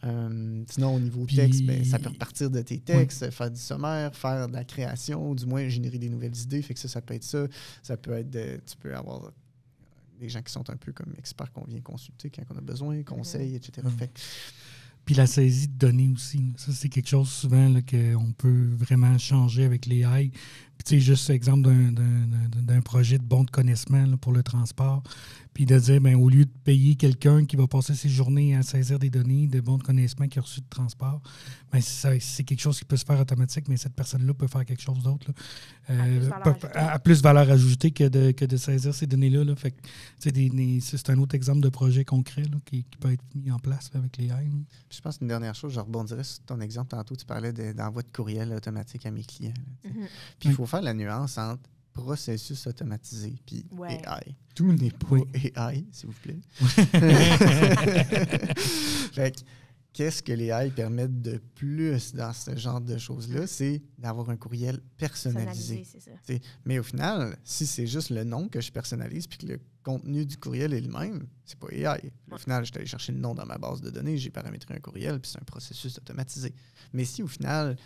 Sinon, au niveau texte, ben, ça peut repartir de tes textes, faire du sommaire, faire de la création, ou du moins générer des nouvelles idées. Fait que ça peut être ça. Ça peut être tu peux avoir des gens qui sont un peu comme experts qu'on vient consulter quand on a besoin, conseils, etc. Fait que, puis la saisie de données aussi. Ça, c'est quelque chose souvent là, qu'on peut vraiment changer avec l'AI. Puis tu sais, juste exemple d'un projet de bon de connaissement là, pour le transport. Puis de dire, bien, au lieu de payer quelqu'un qui va passer ses journées à saisir des données de bon de connaissement qui a reçu de transport, bien, c'est quelque chose qui peut se faire automatique, mais cette personne-là peut faire quelque chose d'autre à plus valeur ajoutée que de saisir ces données-là. Là. Fait que, c'est un autre exemple de projet concret là, qui peut être mis en place là, avec l'AI. Je pense qu'une dernière chose, je rebondirais sur ton exemple tantôt, tu parlais d'envoi de courriel automatique à mes clients. Là, puis il faut faire la nuance entre processus automatisé puis AI. Tout n'est pas AI, s'il vous plaît. Fait que, qu'est-ce que les AI permettent de plus dans ce genre de choses-là? C'est d'avoir un courriel personnalisé. C'est ça. Mais au final, si c'est juste le nom que je personnalise puis que le contenu du courriel est le même, c'est pas AI. Au final, je suis allé chercher le nom dans ma base de données, j'ai paramétré un courriel puis c'est un processus automatisé. Mais si au final,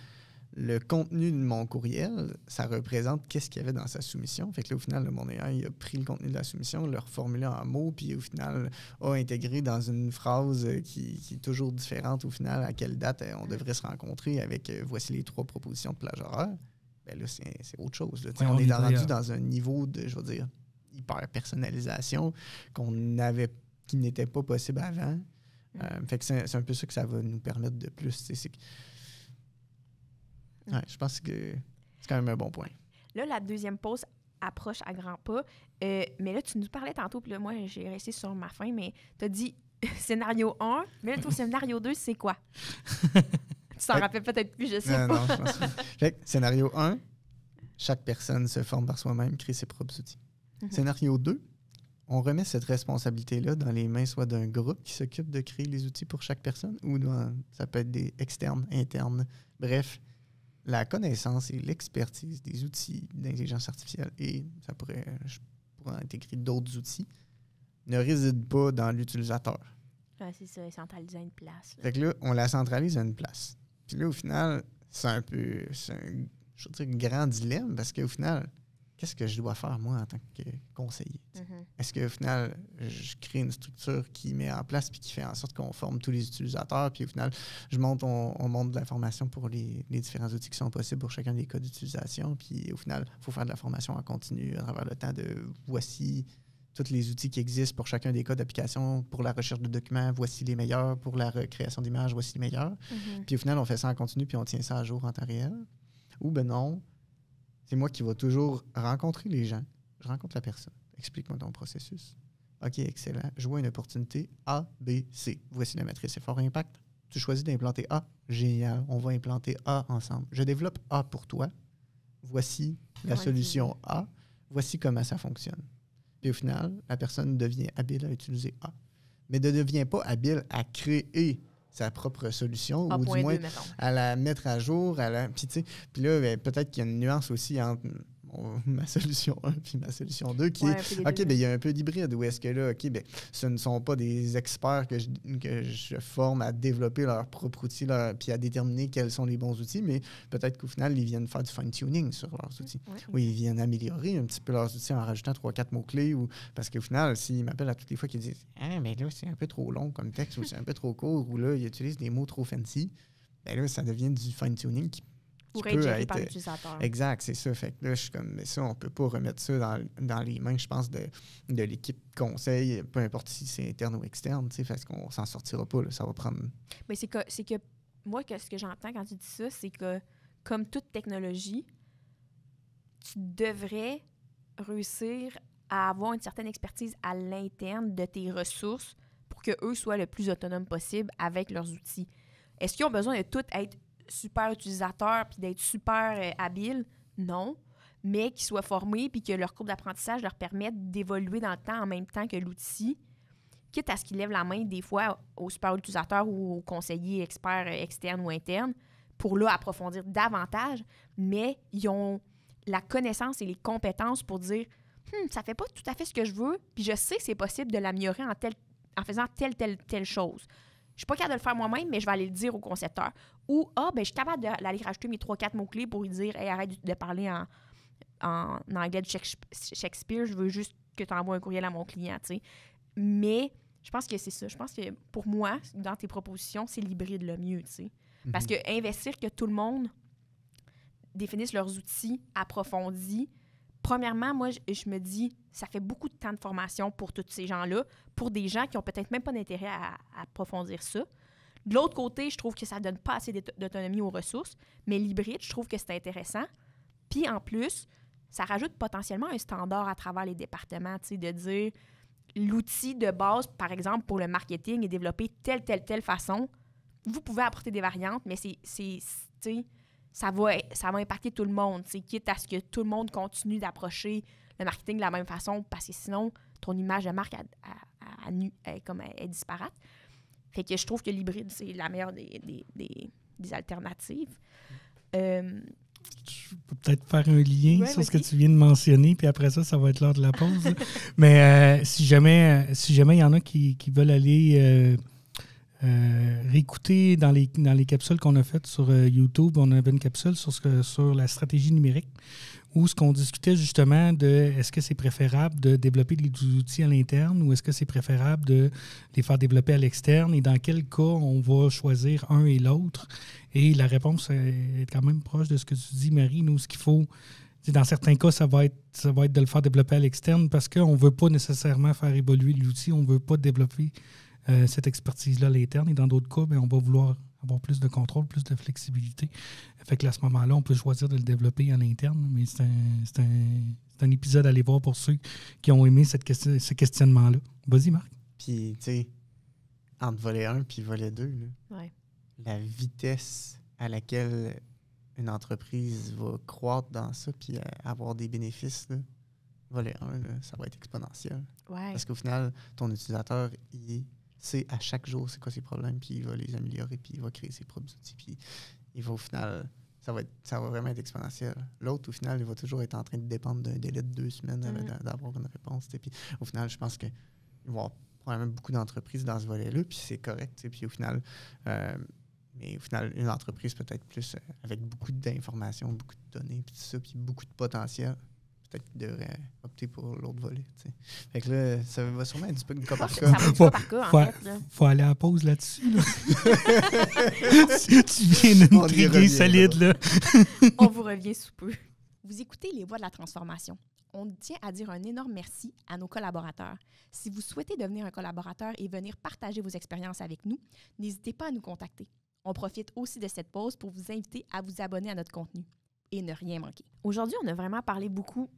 le contenu de mon courriel, ça représente qu'est-ce qu'il y avait dans sa soumission. Fait que là, au final, mon AI, il a pris le contenu de la soumission, l'a reformulé en mots, puis au final, a intégré dans une phrase qui est toujours différente, au final, à quelle date on devrait se rencontrer avec voici les 3 propositions de plage horaire. Ben là, c'est autre chose. Là. On est rendu dans un niveau de, je veux dire, hyper personnalisation qui n'était pas possible avant. Fait que c'est un peu ça que ça va nous permettre de plus. Je pense que c'est quand même un bon point. Là, la deuxième pause approche à grands pas. Mais là, tu nous parlais tantôt, puis là, moi, j'ai resté sur ma fin, mais tu as dit scénario 1, mais là, ton scénario 2, c'est quoi? Tu t'en rappelles peut-être plus, je sais pas. Non, je pense pas. Fait que, scénario 1, chaque personne se forme par soi-même, crée ses propres outils. Scénario 2, on remet cette responsabilité-là dans les mains soit d'un groupe qui s'occupe de créer les outils pour chaque personne ou ça peut être des externes, internes. Bref, la connaissance et l'expertise des outils d'intelligence artificielle, et je pourrais intégrer d'autres outils, ne résident pas dans l'utilisateur. C'est ça, centralisé à une place. Là. Fait que là, on la centralise à une place. Puis là, au final, c'est un grand dilemme parce qu'au final, qu'est-ce que je dois faire, moi, en tant que conseiller? Est-ce qu'au final, je crée une structure qui met en place puis qui fait en sorte qu'on forme tous les utilisateurs, puis au final, on monte de la formation pour les différents outils qui sont possibles pour chacun des cas d'utilisation, puis au final, il faut faire de la formation en continu à travers le temps de voici tous les outils qui existent pour chacun des cas d'application, pour la recherche de documents, voici les meilleurs, pour la création d'images, voici les meilleurs. Puis au final, on fait ça en continu puis on tient ça à jour en temps réel. Ou ben non, c'est moi qui vais toujours rencontrer les gens. Je rencontre la personne. Explique-moi ton processus. OK, excellent. Je vois une opportunité A, B, C. Voici la matrice effort impact. Tu choisis d'implanter A. Génial. On va implanter A ensemble. Je développe A pour toi. Voici la solution A. Voici comment ça fonctionne. Puis au final, la personne devient habile à utiliser A. Mais ne devient pas habile à créer sa propre solution, ou du moins à la mettre à jour. Puis là, ben, peut-être qu'il y a une nuance aussi entre ma solution 1 puis ma solution 2 qui est, OK, ben, il y a un peu d'hybride. Où est-ce que là, OK, ben, ce ne sont pas des experts que je forme à développer leur propre outil puis à déterminer quels sont les bons outils, mais peut-être qu'au final, ils viennent faire du fine-tuning sur leurs outils. Ou ils viennent améliorer un petit peu leurs outils en rajoutant 3-4 mots-clés. Parce qu'au final, s'ils m'appellent à toutes les fois qu'ils disent « Ah, mais là, c'est un peu trop long comme texte ou c'est un peu trop court ou là, ils utilisent des mots trop fancy », ben là, ça devient du fine-tuning qui pour être géré par l'utilisateur. Exact, c'est ça. Fait que là, je suis comme, mais ça, on peut pas remettre ça dans les mains, je pense, de l'équipe conseil, peu importe si c'est interne ou externe, tu sais, parce qu'on s'en sortira pas, là, ça va prendre... Mais c'est que moi, ce que j'entends quand tu dis ça, c'est que, comme toute technologie, tu devrais réussir à avoir une certaine expertise à l'interne de tes ressources pour qu'eux soient le plus autonomes possible avec leurs outils. Est-ce qu'ils ont besoin de tout être super utilisateurs puis d'être super habiles? Non. Mais qu'ils soient formés puis que leur courbe d'apprentissage leur permette d'évoluer dans le temps en même temps que l'outil, quitte à ce qu'ils lèvent la main des fois aux super utilisateurs ou aux conseillers experts externes ou internes pour là approfondir davantage, mais ils ont la connaissance et les compétences pour dire ça fait pas tout à fait ce que je veux, puis je sais que c'est possible de l'améliorer en faisant telle chose. Je suis pas capable de le faire moi-même, mais je vais aller le dire au concepteur. Ou, je suis capable d'aller rajouter mes 3-4 mots-clés pour lui dire « Hey, arrête de parler en anglais de Shakespeare, je veux juste que tu envoies un courriel à mon client. » Mais je pense que c'est ça. Je pense que pour moi, dans tes propositions, c'est l'hybride le mieux. Parce que investir que tout le monde définisse leurs outils approfondis, premièrement, moi, je me dis, ça fait beaucoup de temps de formation pour tous ces gens-là, pour des gens qui n'ont peut-être même pas d'intérêt à approfondir ça. De l'autre côté, je trouve que ça ne donne pas assez d'autonomie aux ressources, mais l'hybride, je trouve que c'est intéressant. Puis en plus, ça rajoute potentiellement un standard à travers les départements, de dire l'outil de base, par exemple, pour le marketing est développé telle façon. Vous pouvez apporter des variantes, mais ça va impacter tout le monde, quitte à ce que tout le monde continue d'approcher le marketing de la même façon, parce que sinon, ton image de marque est disparate. Fait que je trouve que l'hybride, c'est la meilleure des alternatives. Je peux peut-être faire un lien sur ce que tu viens de mentionner, puis après ça va être l'heure de la pause. Mais si jamais il y en a qui veulent aller réécouter dans les capsules qu'on a faites sur YouTube. On avait une capsule sur la stratégie numérique où ce qu'on discutait justement de est-ce que c'est préférable de développer des outils à l'interne ou est-ce que c'est préférable de les faire développer à l'externe et dans quel cas on va choisir un et l'autre. Et la réponse est quand même proche de ce que tu dis, Marie. Nous, ce qu'il faut, dans certains cas, ça va être de le faire développer à l'externe parce qu'on ne veut pas nécessairement faire évoluer l'outil, on ne veut pas développer cette expertise-là à l'interne. Et dans d'autres cas, bien, on va vouloir avoir plus de contrôle, plus de flexibilité. Fait que là, à ce moment-là, on peut choisir de le développer à l'interne, mais c'est un épisode à aller voir pour ceux qui ont aimé ce questionnement-là. Vas-y, Marc. Puis, tu sais, entre volet 1 puis volet 2, Ouais. la vitesse à laquelle une entreprise va croître dans ça puis avoir des bénéfices, là, volet 1, là, ça va être exponentiel. Ouais. Parce qu'au final, ton utilisateur, il sait à chaque jour c'est quoi ses problèmes, puis il va les améliorer, puis il va créer ses propres outils, puis il va au final, ça va vraiment être exponentiel. L'autre, au final, il va toujours être en train de dépendre d'un délai de 2 semaines d'avoir une réponse. Puis au final, je pense qu'il va y avoir probablement beaucoup d'entreprises dans ce volet-là, puis c'est correct. Puis au final, mais au final, une entreprise peut-être plus avec beaucoup d'informations, beaucoup de données, puis tout ça, puis beaucoup de potentiel. Peut-être qu'il devrait opter pour l'autre volet. T'sais. Fait que là, ça va sûrement être du cas par cas. Ça va être du cas par cas, en fait. Là. Faut aller à la pause là-dessus. Là. Tu viens de nous triguer solide. Là. On vous revient sous peu. Vous écoutez Les Voix de la transformation. On tient à dire un énorme merci à nos collaborateurs. Si vous souhaitez devenir un collaborateur et venir partager vos expériences avec nous, n'hésitez pas à nous contacter. On profite aussi de cette pause pour vous inviter à vous abonner à notre contenu et ne rien manquer. Aujourd'hui, on a vraiment parlé beaucoup,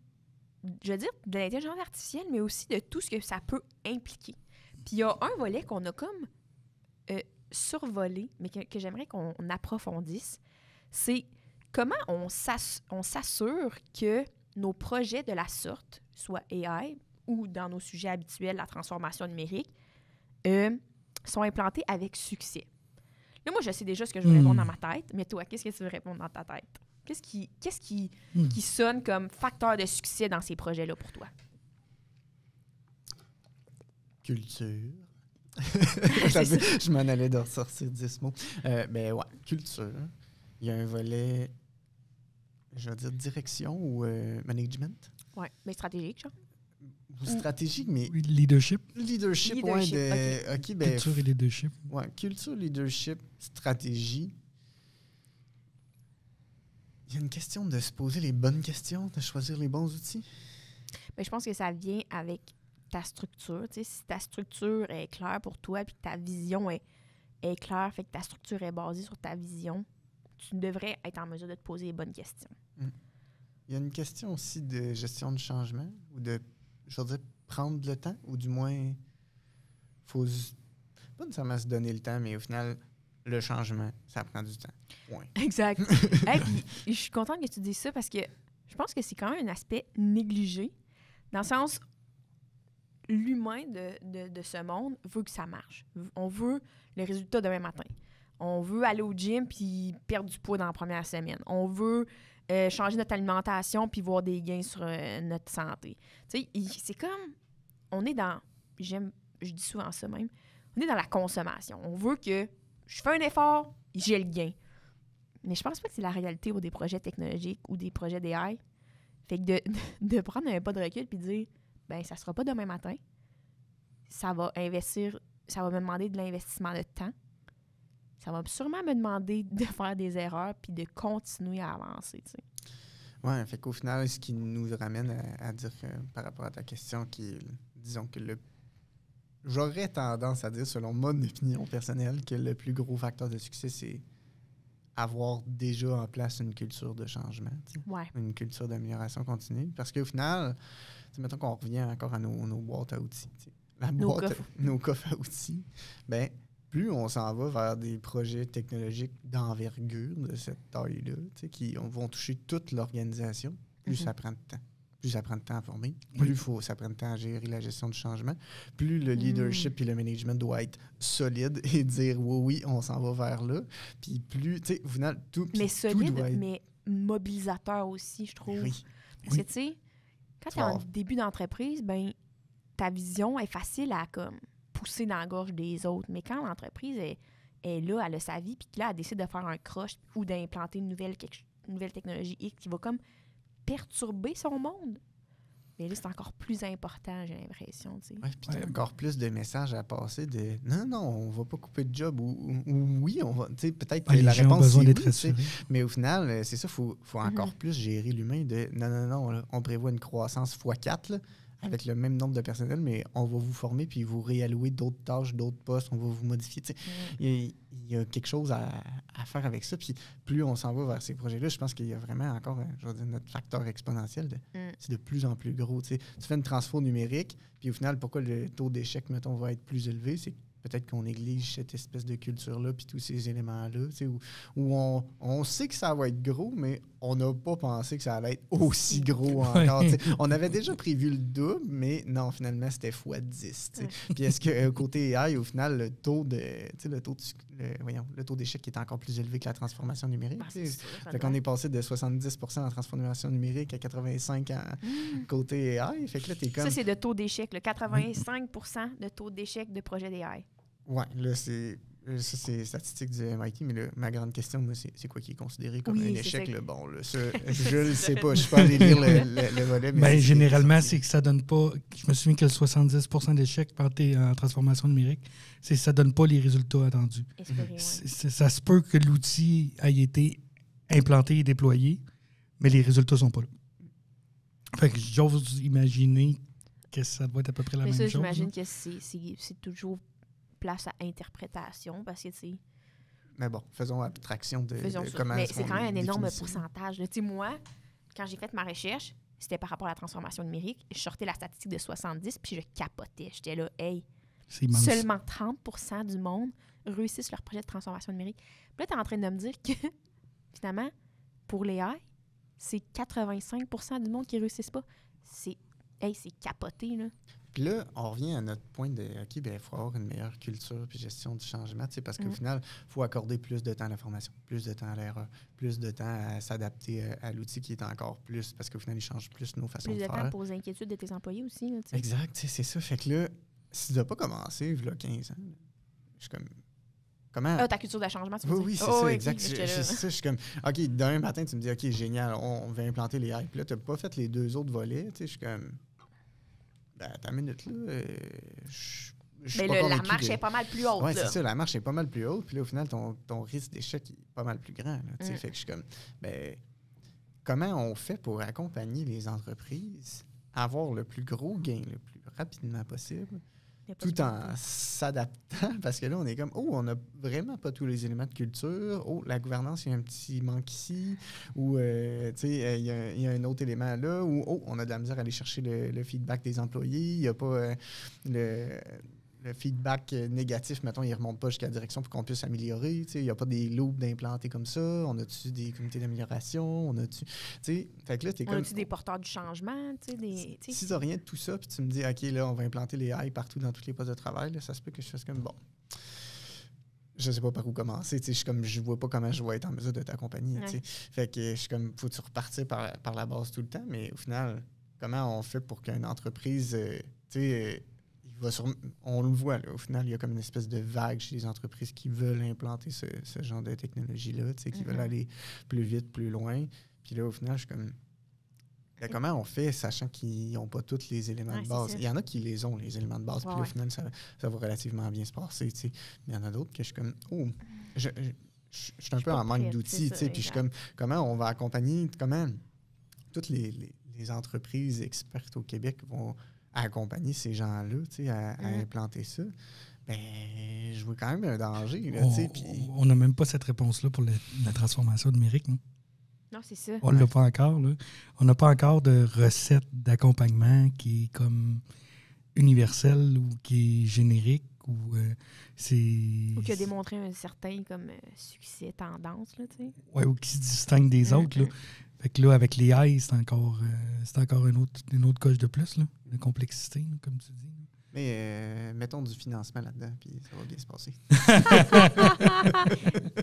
je veux dire, de l'intelligence artificielle, mais aussi de tout ce que ça peut impliquer. Puis il y a un volet qu'on a comme survolé, mais que j'aimerais qu'on approfondisse, c'est comment on s'assure que nos projets de la sorte, soit AI ou dans nos sujets habituels, la transformation numérique, sont implantés avec succès. Là, moi, je sais déjà ce que je veux répondre dans ma tête, mais toi, qu'est-ce que tu veux répondre dans ta tête? Qu'est-ce qui sonne comme facteur de succès dans ces projets-là pour toi? Culture. Je m'en allais de ressortir 10 mots. Ben ouais, culture. Il y a un volet, je vais dire direction ou management. Oui, mais stratégique, genre. Ou stratégique, mais... Oui, leadership. Leadership, ouais. Okay. Ben, culture et leadership. Ouais, culture, leadership, stratégie. Il y a une question de se poser les bonnes questions, de choisir les bons outils. Bien, je pense que ça vient avec ta structure. Tu sais, si ta structure est claire pour toi puis que ta vision est claire, fait que ta structure est basée sur ta vision, tu devrais être en mesure de te poser les bonnes questions. Il y a une question aussi de gestion du changement ou de, je veux dire, prendre le temps, ou du moins, faut pas nécessairement se donner le temps, mais au final, le changement, ça prend du temps. Ouais. Exact. Hey, puis, je suis contente que tu dises ça parce que je pense que c'est quand même un aspect négligé, dans le sens, l'humain de ce monde veut que ça marche. On veut le résultat demain matin. On veut aller au gym puis perdre du poids dans la première semaine. On veut changer notre alimentation puis voir des gains sur notre santé. Tu sais, c'est comme... On est dans... je dis souvent ça même. On est dans la consommation. On veut que je fais un effort, j'ai le gain. Mais je pense pas que c'est la réalité pour des projets technologiques ou des projets d'AI. Fait que de prendre un pas de recul puis de dire, ben ça sera pas demain matin. Ça va me demander de l'investissement de temps. Ça va sûrement me demander de faire des erreurs puis de continuer à avancer, tu sais. Ouais, fait qu'au final, ce qui nous ramène à dire par rapport à ta question, disons que j'aurais tendance à dire, selon mon opinion personnelle, que le plus gros facteur de succès, c'est avoir déjà en place une culture de changement, ouais. Une culture d'amélioration continue. Parce qu'au final, mettons qu'on revient encore à nos boîtes à outils. Nos coffres à outils, ben plus on s'en va vers des projets technologiques d'envergure de cette taille-là, qui vont toucher toute l'organisation, plus ça prend de temps. Plus ça prend de temps à former, plus ça prend de temps à gérer la gestion du changement, plus le leadership et le management doit être solide et dire oui, on s'en va vers là. Puis plus, tu sais, au final, tout. Mais solide, tout doit être... mais mobilisateur aussi, je trouve. Oui. Parce que, tu sais, quand tu es en début d'entreprise, ben ta vision est facile à comme pousser dans la gorge des autres. Mais quand l'entreprise est là, elle a sa vie, puis que là, elle décide de faire un croche ou d'implanter une nouvelle technologie X qui va comme perturber son monde, mais là, c'est encore plus important, j'ai l'impression. Tu sais. Ouais, puis t'as encore plus de messages à passer de non, on va pas couper de job ou oui, on va. Tu sais, peut-être que la réponse c'est oui, mais au final, c'est ça, faut encore plus gérer l'humain de non, on prévoit une croissance x4 là, avec le même nombre de personnel, mais on va vous former puis vous réallouer d'autres tâches, d'autres postes, on va vous modifier. Tu sais. Il y a quelque chose à faire avec ça. Puis plus on s'en va vers ces projets-là, je pense qu'il y a vraiment encore, je veux dire, notre facteur exponentiel, c'est de plus en plus gros. Tu sais. Tu fais une transfo numérique, puis au final, pourquoi le taux d'échec, mettons, va être plus élevé? C'est peut-être qu'on néglige cette espèce de culture-là, puis tous ces éléments-là, tu sais, où on sait que ça va être gros, mais on n'a pas pensé que ça allait être aussi gros encore. Tu sais. On avait déjà prévu le double, mais non, finalement, c'était x10. Tu sais. Puis est-ce que côté AI, au final, le taux d'échec est encore plus élevé que la transformation numérique? Fait qu'on est passé de 70% en transformation numérique à 85% côté AI. Fait que là, t'es comme... Ça, c'est de taux d'échec, le 85% de taux d'échec de projet d'AI. Oui, là, c'est statistique du MIT, mais là, ma grande question, moi, c'est quoi qui est considéré comme un échec? Là, bon, là, ça, je ne sais pas, je ne peux pas aller lire le volet. Mais généralement, c'est que ça ne donne pas... Je me souviens que le 70% d'échecs quand tu es en transformation numérique, c'est que ça ne donne pas les résultats attendus. Ça se peut que l'outil ait été implanté et déployé, mais les résultats ne sont pas là. Fait que j'ose imaginer que ça doit être à peu près la même chose. J'imagine que c'est toujours place à interprétation, parce que, tu sais... Mais bon, faisons abstraction de comment... Mais c'est quand même un énorme pourcentage. Tu sais, moi, quand j'ai fait ma recherche, c'était par rapport à la transformation numérique, je sortais la statistique de 70, puis je capotais. J'étais là, hey, seulement 30% du monde réussissent leur projet de transformation numérique. Puis là, tu es en train de me dire que, finalement, pour les AI, c'est 85% du monde qui ne réussissent pas. C'est capoté, là. Puis là, on revient à notre point de OK, bien, il faut avoir une meilleure culture puis gestion du changement, parce qu'au final, il faut accorder plus de temps à la formation, plus de temps à l'erreur, plus de temps à s'adapter à l'outil qui est encore plus, parce qu'au final, il change plus nos façons de faire. Plus de temps pour les inquiétudes de tes employés aussi. Là, exact, c'est ça. Fait que là, si tu n'as pas commencé, il y a 15 ans, je suis comme... Comment? Ta culture de changement, tu veux dire? Oui, c'est ça, exact. Je suis comme, OK, d'un matin, tu me dis, OK, génial, on va implanter les AI. Puis là, tu n'as pas fait les 2 autres volets. Je suis comme... Ben, attends une minute, là. La marche est pas mal plus haute. Oui, c'est ça, la marche est pas mal plus haute. Puis là, au final, ton risque d'échec est pas mal plus grand. Là, fait que je suis comme, ben, comment on fait pour accompagner les entreprises à avoir le plus gros gain le plus rapidement possible, tout en s'adaptant? Parce que là, on est comme, on n'a vraiment pas tous les éléments de culture. La gouvernance, il y a un petit manque ici. Ou, tu sais, il y a un autre élément là. Ou, on a de la misère à aller chercher le feedback des employés. Il n'y a pas le feedback négatif, mettons, il ne remonte pas jusqu'à la direction pour qu'on puisse améliorer. Tu sais, il n'y a pas des loops d'implantés comme ça. On a-tu des comités d'amélioration? On a-tu... Tu sais, fait que là, t'es comme... On a-tu des porteurs du changement? Si tu n'as rien de tout ça, puis tu me dis, OK, là, on va implanter les AI partout dans tous les postes de travail, là, ça se peut que je fasse comme, bon, je ne sais pas par où commencer. Tu sais, je ne vois pas comment je vais être en mesure de t'accompagner. Tu sais. Fait que je suis comme, faut-tu repartir par la base tout le temps? Mais au final, comment on fait pour qu'une entreprise, tu sais... on le voit, là, au final, il y a comme une espèce de vague chez les entreprises qui veulent implanter ce genre de technologie-là, qui veulent aller plus vite, plus loin. Puis là, au final, je suis comme... Ben, comment on fait, sachant qu'ils n'ont pas tous les éléments de base? Il y en a qui les ont, les éléments de base, puis là, au final, ça va relativement bien se passer. T'sais. Mais il y en a d'autres que je suis comme... je suis un peu en manque d'outils, puis je suis comme... Comment on va accompagner... Comment toutes les entreprises expertes au Québec vont... à accompagner ces gens-là, à implanter ça, ben, je vois quand même un danger. Là, on n'a même pas cette réponse-là pour la transformation numérique. Non, c'est ça. On ne l'a pas encore. Là. On n'a pas encore de recette d'accompagnement qui est comme universelle ou qui est générique. Ou qui a démontré un certain comme, succès, tendance. Là, ou qui se distingue des autres. Là. Fait que là, avec les AI, c'est encore une autre coche de plus, là, de complexité, là, comme tu dis. Mais mettons du financement là-dedans, puis ça va bien se passer.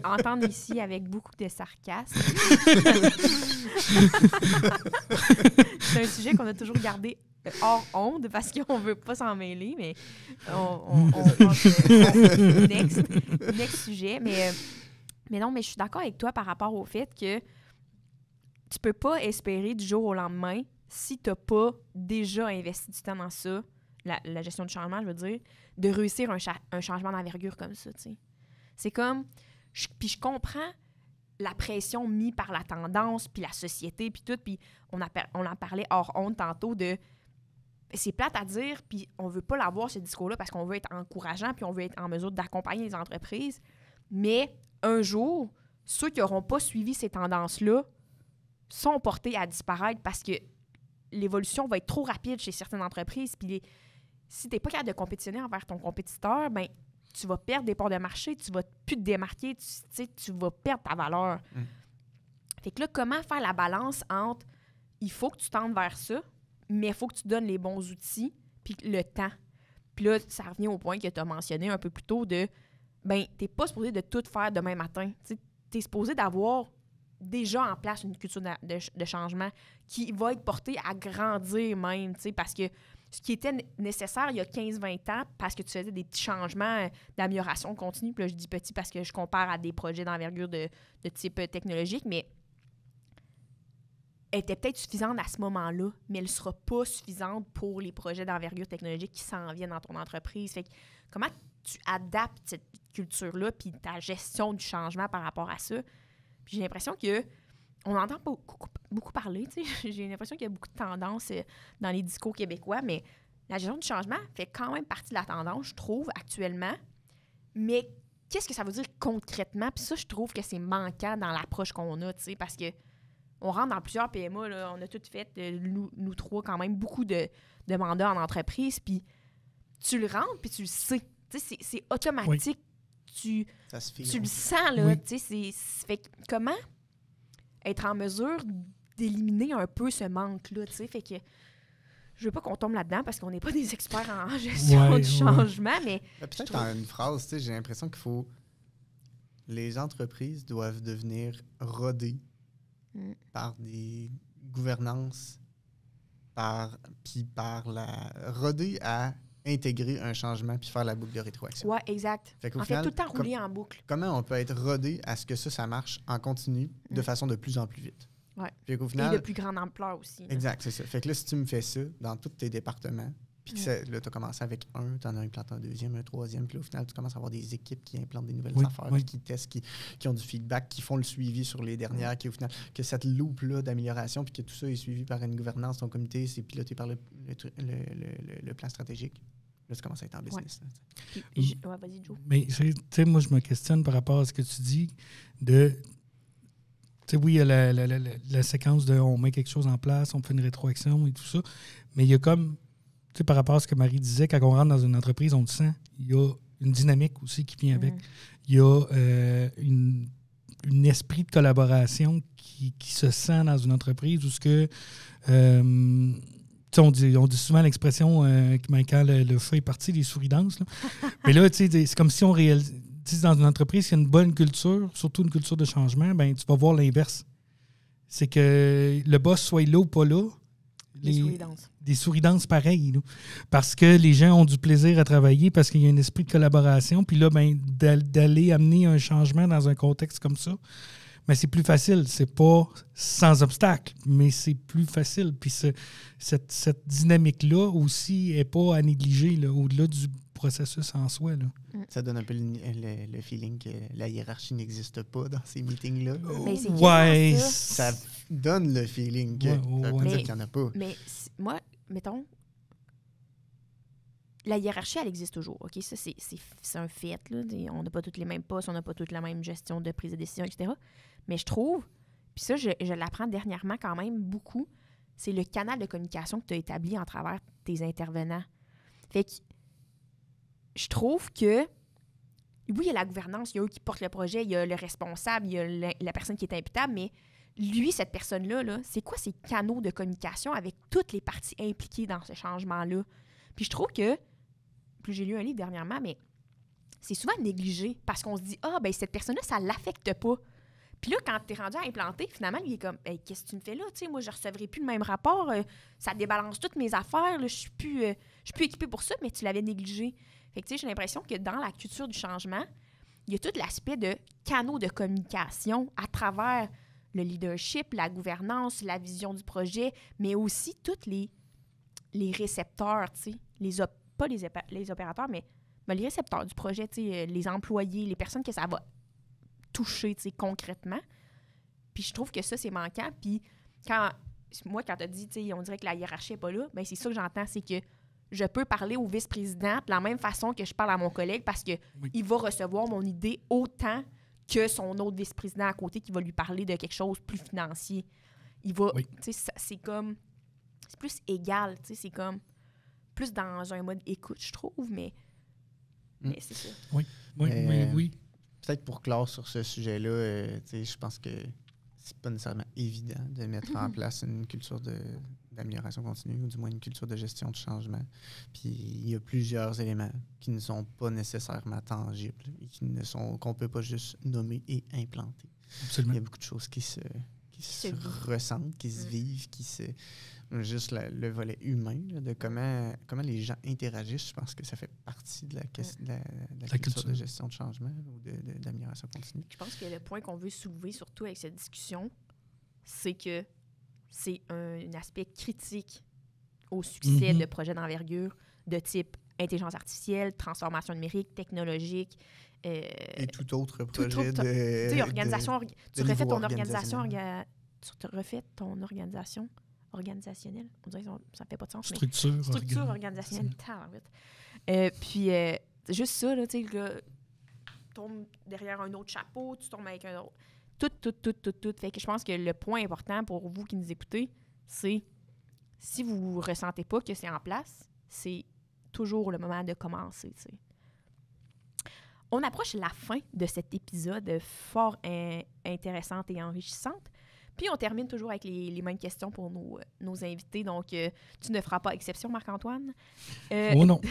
Entendre ici avec beaucoup de sarcasme. C'est un sujet qu'on a toujours gardé hors onde parce qu'on veut pas s'en mêler, mais on passe next sujet. Mais non, mais je suis d'accord avec toi par rapport au fait que tu peux pas espérer du jour au lendemain, si tu n'as pas déjà investi du temps dans ça, la gestion du changement, je veux dire, de réussir un changement d'envergure comme ça, tu sais. C'est comme... Puis je comprends la pression mise par la tendance, puis la société, puis tout, puis on en parlait hors honte tantôt de... C'est plate à dire, puis on veut pas l'avoir, ce discours-là, parce qu'on veut être encourageant, puis on veut être en mesure d'accompagner les entreprises. Mais un jour, ceux qui n'auront pas suivi ces tendances-là sont portés à disparaître parce que l'évolution va être trop rapide chez certaines entreprises. Puis si tu n'es pas capable de compétitionner envers ton compétiteur, ben tu vas perdre des parts de marché, tu vas plus te démarquer, tu vas perdre ta valeur. Fait que là, comment faire la balance entre il faut que tu tentes vers ça, mais il faut que tu donnes les bons outils puis le temps. Puis là, ça revient au point que tu as mentionné un peu plus tôt de ben tu n'es pas supposé de tout faire demain matin. Tu es supposé d'avoir déjà en place une culture de changement qui va être portée à grandir même, parce que ce qui était nécessaire il y a 15-20 ans, parce que tu faisais des petits changements d'amélioration continue, puis là, je dis petit parce que je compare à des projets d'envergure de type technologique, mais elle était peut-être suffisante à ce moment-là, mais elle ne sera pas suffisante pour les projets d'envergure technologique qui s'en viennent dans ton entreprise. Fait que comment tu adaptes cette culture-là puis ta gestion du changement par rapport à ça? Puis j'ai l'impression qu'on entend beaucoup parler, tu sais. J'ai l'impression qu'il y a beaucoup de tendances dans les discours québécois, mais la gestion du changement fait quand même partie de la tendance, je trouve, actuellement. Mais qu'est-ce que ça veut dire concrètement? Puis ça, je trouve que c'est manquant dans l'approche qu'on a, tu sais, parce que on rentre dans plusieurs PMA, là, on a toutes fait, nous trois, quand même, beaucoup de mandats en entreprise, puis tu le rentres, puis tu le sais. Tu sais, c'est automatique. Oui. Tu le sens, là. Oui. Tu sais, fait que comment être en mesure d'éliminer un peu ce manque-là, tu sais, fait que je veux pas qu'on tombe là-dedans parce qu'on n'est pas des experts en gestion du changement, mais... Peut-être en une phrase, tu sais, j'ai l'impression qu'il faut... Les entreprises doivent devenir rodées par des gouvernances, rodées à intégrer un changement puis faire la boucle de rétroaction. Oui, exact. Fait qu'au final, tout le temps rouler en boucle. Comment on peut être rodé à ce que ça marche en continu de façon de plus en plus vite? Oui. Et de plus grande ampleur aussi. Là. Exact, c'est ça. Fait que là, si tu me fais ça dans tous tes départements, puis que là, tu as commencé avec un, tu en as implanté un deuxième, un troisième, puis là, au final, tu commences à avoir des équipes qui implantent des nouvelles affaires, qui testent, qui ont du feedback, qui font le suivi sur les dernières, qui au final, que cette loupe-là d'amélioration, puis que tout ça est suivi par une gouvernance, ton comité, c'est piloté par le plan stratégique. Là, tu commences à être en business. Ouais. Vas-y, Joe. Mais, tu sais, moi, je me questionne par rapport à ce que tu dis de... Tu sais, oui, il y a la séquence de on met quelque chose en place, on fait une rétroaction et tout ça, mais il y a comme... Tu sais, par rapport à ce que Marie disait, quand on rentre dans une entreprise, on le sent. Il y a une dynamique aussi qui vient avec. Il y a un esprit de collaboration qui se sent dans une entreprise où ce que... on dit souvent l'expression quand le feu est parti, les souris dansent. Là. Mais là, c'est comme si on réalise... Dans une entreprise, il y a une bonne culture, surtout une culture de changement, ben tu vas voir l'inverse. C'est que le boss soit là ou pas là, des souris dansent pareil. Là. Parce que les gens ont du plaisir à travailler, parce qu'il y a un esprit de collaboration. Puis là, ben, d'aller amener un changement dans un contexte comme ça, ben, c'est plus facile. C'est pas sans obstacle, mais c'est plus facile. Puis cette dynamique-là aussi n'est pas à négliger là, au-delà du processus en soi. Là. Ça donne un peu le feeling que la hiérarchie n'existe pas dans ces meetings-là. Mais c'est ouais, ça donne le feeling que ça veut dire qu'il n'y en a pas. Mais moi, mettons, la hiérarchie, elle existe toujours. OK? Ça, c'est un fait. Là. On n'a pas tous les mêmes postes, on n'a pas toute la même gestion de prise de décision, etc. Mais je trouve, puis ça, je l'apprends dernièrement quand même beaucoup, c'est le canal de communication que tu as établi en travers tes intervenants. Fait que je trouve que, oui, il y a la gouvernance, il y a eux qui portent le projet, il y a le responsable, il y a la personne qui est imputable, mais lui, cette personne-là, là, c'est quoi ses canaux de communication avec toutes les parties impliquées dans ce changement-là? Puis je trouve que, puis j'ai lu un livre dernièrement, mais c'est souvent négligé parce qu'on se dit, ben cette personne-là, ça ne l'affecte pas. Puis là, quand tu es rendu à implanter, finalement, il est comme hey, qu'est-ce que tu me fais là? T'sais, moi, je ne recevrai plus le même rapport. Ça débalance toutes mes affaires. Je ne suis plus équipée pour ça, mais tu l'avais négligé. Fait que j'ai l'impression que dans la culture du changement, il y a tout l'aspect de canaux de communication à travers le leadership, la gouvernance, la vision du projet, mais aussi tous les récepteurs, pas les opérateurs, mais les récepteurs du projet, les employés, les personnes que ça va toucher concrètement. Puis je trouve que ça, c'est manquant. Puis quand tu as dit, on dirait que la hiérarchie n'est pas là, bien, c'est ça que j'entends, c'est que je peux parler au vice-président de la même façon que je parle à mon collègue parce qu'il va recevoir mon idée autant que son autre vice-président à côté qui va lui parler de quelque chose de plus financier. Il va, c'est comme, c'est plus égal, c'est comme plus dans un mode écoute, je trouve, mais c'est ça. Oui. Peut-être pour clore sur ce sujet-là, je pense que c'est pas nécessairement évident de mettre en place une culture d'amélioration continue ou du moins une culture de gestion de changement. Puis il y a plusieurs éléments qui ne sont pas nécessairement tangibles et qu'on ne peut pas juste nommer et implanter. Absolument. Il y a beaucoup de choses qui se ressentent, qui se vivent, juste le volet humain là, de comment les gens interagissent. Je pense que ça fait partie de la culture de gestion de changement ou d'amélioration continue. Je pense que le point qu'on veut soulever surtout avec cette discussion, c'est que c'est un aspect critique au succès de projets d'envergure de type intelligence artificielle, transformation numérique, technologique. Et tout autre projet organisation. Tu refais ton organisation. Tu refais ton organisation organisationnelle. On dirait que ça ne fait pas de sens. Structure organisationnelle. Puis, juste ça, là, tu tombes derrière un autre chapeau, tu tombes avec un autre. Tout. Fait que je pense que le point important pour vous qui nous écoutez, c'est si vous ne ressentez pas que c'est en place, c'est toujours le moment de commencer. T'sais. On approche la fin de cet épisode fort intéressante et enrichissante. Puis on termine toujours avec les mêmes questions pour nos invités. Donc, tu ne feras pas exception, Marc-Antoine. Oh non!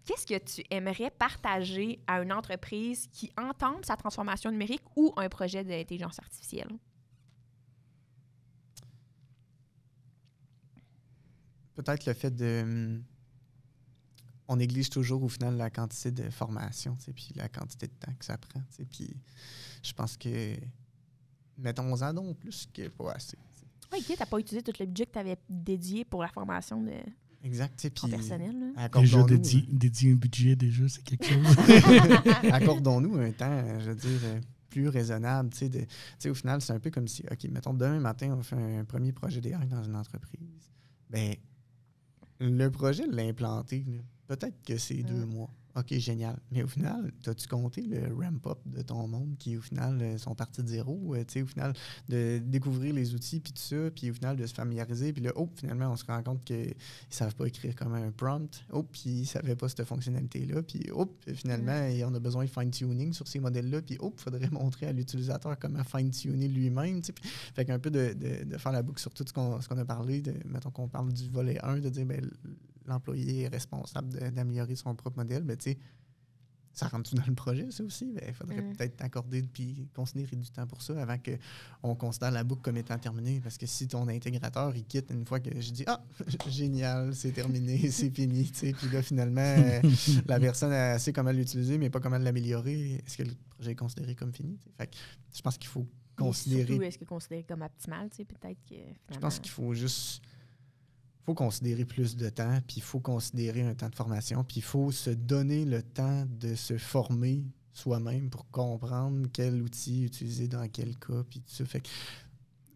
Qu'est-ce que tu aimerais partager à une entreprise qui entame sa transformation numérique ou un projet d'intelligence artificielle? Peut-être le fait de... On néglige toujours au final la quantité de formation, puis la quantité de temps que ça prend. Puis je pense que mettons-en donc plus que pas assez. Oui, tu n'as pas utilisé tout le budget que tu avais dédié pour la formation de ton personnel. Déjà dédier un budget, déjà, c'est quelque chose. Accordons-nous un temps, je veux dire, plus raisonnable. Au final, c'est un peu comme si, OK, mettons, demain matin, on fait un premier projet d'AI dans une entreprise. Bien, le projet de l'implanter, peut-être que c'est 2 mois. OK, génial. Mais au final, as-tu compté le ramp-up de ton monde qui, au final, sont partis de zéro? Au final, de découvrir les outils, puis tout ça, puis au final, de se familiariser. Puis là, finalement, on se rend compte qu'ils ne savent pas écrire comme un prompt. Puis ils ne savaient pas cette fonctionnalité-là. Puis finalement, on a besoin de fine-tuning sur ces modèles-là. Puis il faudrait montrer à l'utilisateur comment fine-tuner lui-même. Fait qu'un peu de faire la boucle sur tout ce qu'on a parlé. Mettons qu'on parle du volet 1, de dire, l'employé est responsable d'améliorer son propre modèle, ça rentre dans le projet, ça aussi. Il faudrait peut-être accorder puis considérer du temps pour ça avant qu'on considère la boucle comme étant terminée. Parce que si ton intégrateur, il quitte une fois que je dis « Ah, génial, c'est terminé, c'est fini. » Puis là, finalement, la personne elle sait comment l'utiliser, mais pas comment l'améliorer. Est-ce que le projet est considéré comme fini? Fait que je pense qu'il faut considérer... Surtout, est-ce que considéré comme optimal? Peut-être que finalement... Je pense qu'il faut juste... Il faut considérer plus de temps, puis il faut considérer un temps de formation, puis il faut se donner le temps de se former soi-même pour comprendre quel outil utiliser dans quel cas, puis tout ça. Fait que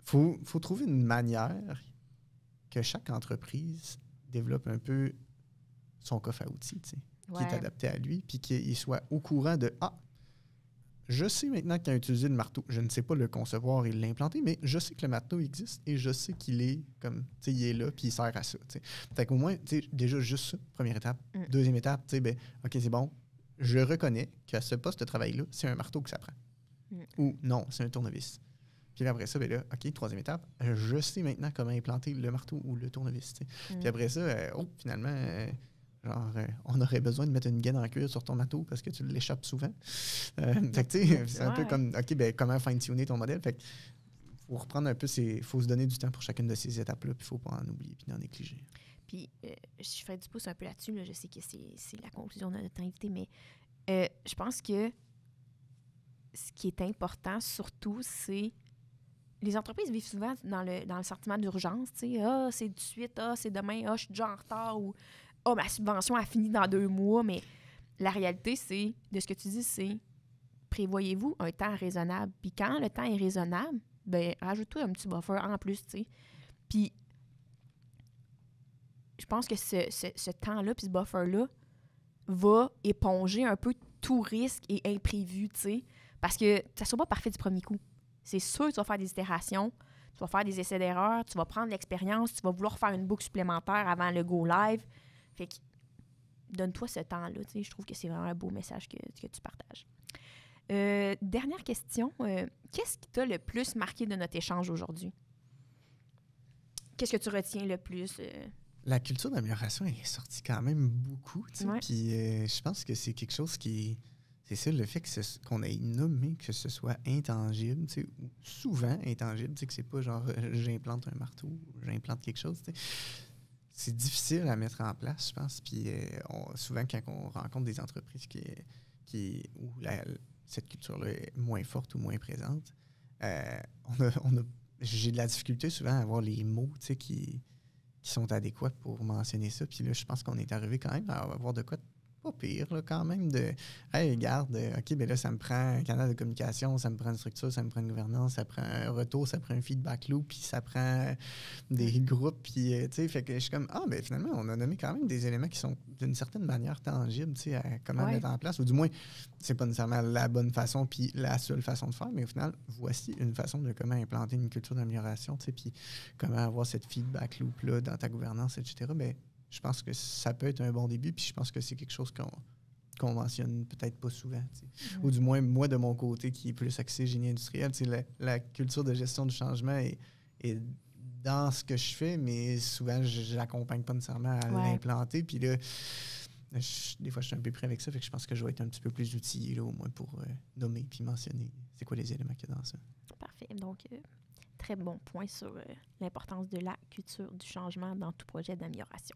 faut trouver une manière que chaque entreprise développe un peu son coffre à outils, qui est adapté à lui, puis qu'il soit au courant de « Ah, je sais maintenant qu'il a utilisé le marteau. Je ne sais pas le concevoir et l'implanter, mais je sais que le marteau existe et je sais qu'il est comme, il est là puis il sert à ça. T'sais. Fait qu'au moins, déjà juste ça, première étape. Deuxième étape, OK, c'est bon. Je reconnais qu'à ce poste de travail-là, c'est un marteau que ça prend. Ou non, c'est un tournevis. Puis après ça, OK, troisième étape, je sais maintenant comment implanter le marteau ou le tournevis. Puis après ça, finalement... Genre, on aurait besoin de mettre une gaine en cuir sur ton matos parce que tu l'échappes souvent. Fait que, tu sais, c'est un peu comme, OK, ben comment fine-tuner ton modèle? Fait que, faut reprendre un peu, faut se donner du temps pour chacune de ces étapes-là, puis il ne faut pas en oublier, puis en négliger. Puis, je ferai du pouce un peu là-dessus, là, je sais que c'est la conclusion de notre invité, mais je pense que ce qui est important, surtout, c'est les entreprises vivent souvent dans le sentiment d'urgence, tu sais, c'est tout de suite, c'est demain, je suis déjà en retard, ou ma subvention a fini dans 2 mois, mais la réalité, c'est, de ce que tu dis, c'est prévoyez-vous un temps raisonnable. Puis quand le temps est raisonnable, ben rajoute-toi un petit buffer en plus, tu sais. Puis je pense que ce temps-là, puis ce buffer-là, va éponger un peu tout risque et imprévu, tu sais. Parce que ça ne sera pas parfait du premier coup. C'est sûr que tu vas faire des itérations, tu vas faire des essais d'erreurs, tu vas prendre l'expérience, tu vas vouloir faire une boucle supplémentaire avant le go live. Fait que donne-toi ce temps-là. Tu sais, je trouve que c'est vraiment un beau message que tu partages. Dernière question. Qu'est-ce qui t'a le plus marqué de notre échange aujourd'hui? Qu'est-ce que tu retiens le plus? La culture d'amélioration est sortie quand même beaucoup. Tu sais, puis je pense que c'est quelque chose qui... C'est ça, le fait qu'on ait nommé que ce soit intangible, tu sais, ou souvent intangible, tu sais, que c'est pas genre j'implante un marteau, j'implante quelque chose, tu sais. C'est difficile à mettre en place, je pense. Puis souvent, quand on rencontre des entreprises où cette culture-là est moins forte ou moins présente, j'ai de la difficulté souvent à avoir les mots, tu sais, qui sont adéquats pour mentionner ça. Puis là, je pense qu'on est arrivé quand même à avoir de quoi pas pire, là, quand même, de « Hey, regarde, OK, ben là, ça me prend un canal de communication, ça me prend une structure, ça me prend une gouvernance, ça prend un retour, ça prend un feedback loop, puis ça prend des groupes, puis, tu sais, fait que je suis comme, ben finalement, on a nommé quand même des éléments qui sont d'une certaine manière tangibles, tu sais, à comment mettre en place, ou du moins, c'est pas nécessairement la bonne façon, puis la seule façon de faire, mais au final, voici une façon de comment implanter une culture d'amélioration, tu sais, puis comment avoir cette feedback loop-là dans ta gouvernance, etc., ben je pense que ça peut être un bon début, puis je pense que c'est quelque chose qu'on mentionne peut-être pas souvent. Ou du moins, moi, de mon côté, qui est plus axé génie industriel, la culture de gestion du changement est dans ce que je fais, mais souvent, je l'accompagne pas nécessairement à l'implanter. Puis là, des fois, je suis un peu près avec ça, fait que je pense que je vais être un petit peu plus outillé, là, au moins, pour nommer puis mentionner c'est quoi les éléments qu'il y a dans ça. Parfait. Donc, très bon point sur l'importance de la culture du changement dans tout projet d'amélioration.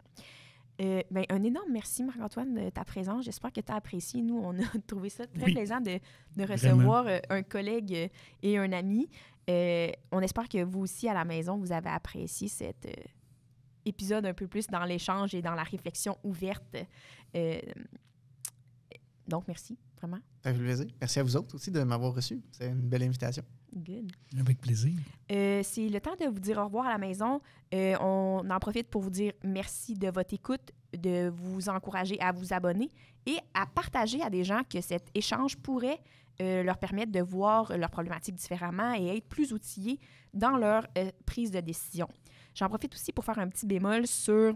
Un énorme merci, Marc-Antoine, de ta présence. J'espère que tu as apprécié. Nous, on a trouvé ça très plaisant de recevoir un collègue et un ami. On espère que vous aussi, à la maison, vous avez apprécié cet épisode un peu plus dans l'échange et dans la réflexion ouverte. Donc, merci, vraiment. Ça fait plaisir. Merci à vous autres aussi de m'avoir reçu. C'est une belle invitation. Good. Avec plaisir. C'est le temps de vous dire au revoir à la maison. On en profite pour vous dire merci de votre écoute, de vous encourager à vous abonner et à partager à des gens que cet échange pourrait leur permettre de voir leurs problématiques différemment et être plus outillés dans leur prise de décision. J'en profite aussi pour faire un petit bémol sur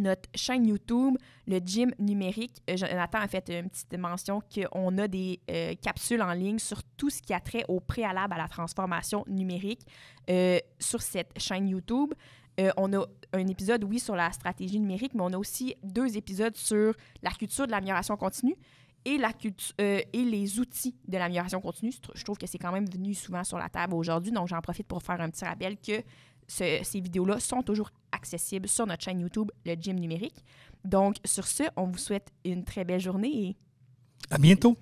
notre chaîne YouTube, le Gym numérique. Jonathan a fait une petite mention qu'on a des capsules en ligne sur tout ce qui a trait au préalable à la transformation numérique sur cette chaîne YouTube. On a un épisode, oui, sur la stratégie numérique, mais on a aussi 2 épisodes sur la culture de l'amélioration continue et les outils de l'amélioration continue. Je trouve que c'est quand même venu souvent sur la table aujourd'hui, donc j'en profite pour faire un petit rappel que ces vidéos-là sont toujours accessibles sur notre chaîne YouTube, le Gym numérique. Donc, sur ce, on vous souhaite une très belle journée et à bientôt!